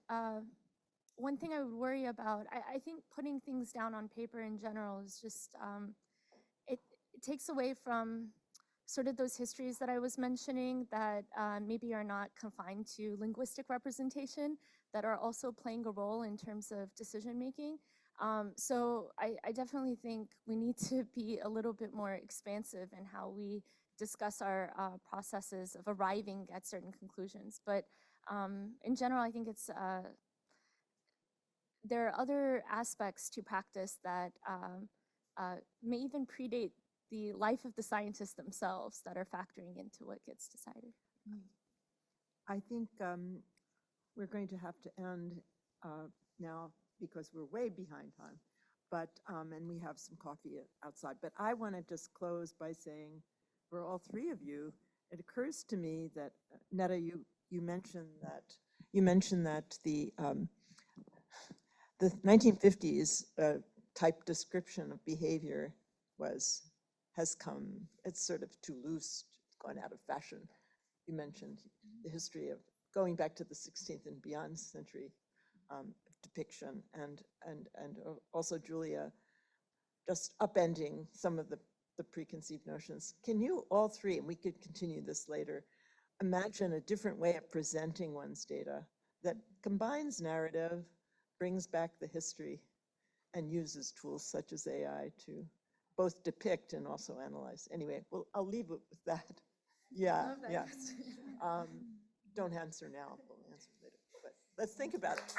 one thing I would worry about, I think putting things down on paper in general is just, it takes away from sort of those histories that I was mentioning that maybe are not confined to linguistic representation, that are also playing a role in terms of decision making. So I definitely think we need to be a little bit more expansive in how we discuss our processes of arriving at certain conclusions. But in general, I think it's there are other aspects to practice that may even predate the life of the scientists themselves that are factoring into what gets decided. I think we're going to have to end now because we're way behind time, but and we have some coffee outside. But I want to just close by saying, for all 3 of you, it occurs to me that Nedah, you mentioned that the 1950s type description of behavior has come, it's sort of too loose, gone out of fashion. You mentioned the history of going back to the 16th and beyond century depiction, and also Julia just upending some of the preconceived notions. Can you all 3, and we could continue this later, imagine a different way of presenting one's data that combines narrative, brings back the history, and uses tools such as AI to both depict and also analyze? Anyway, well, I'll leave it with that. Yeah, yeah. Don't answer now, we'll answer later, but let's think about it.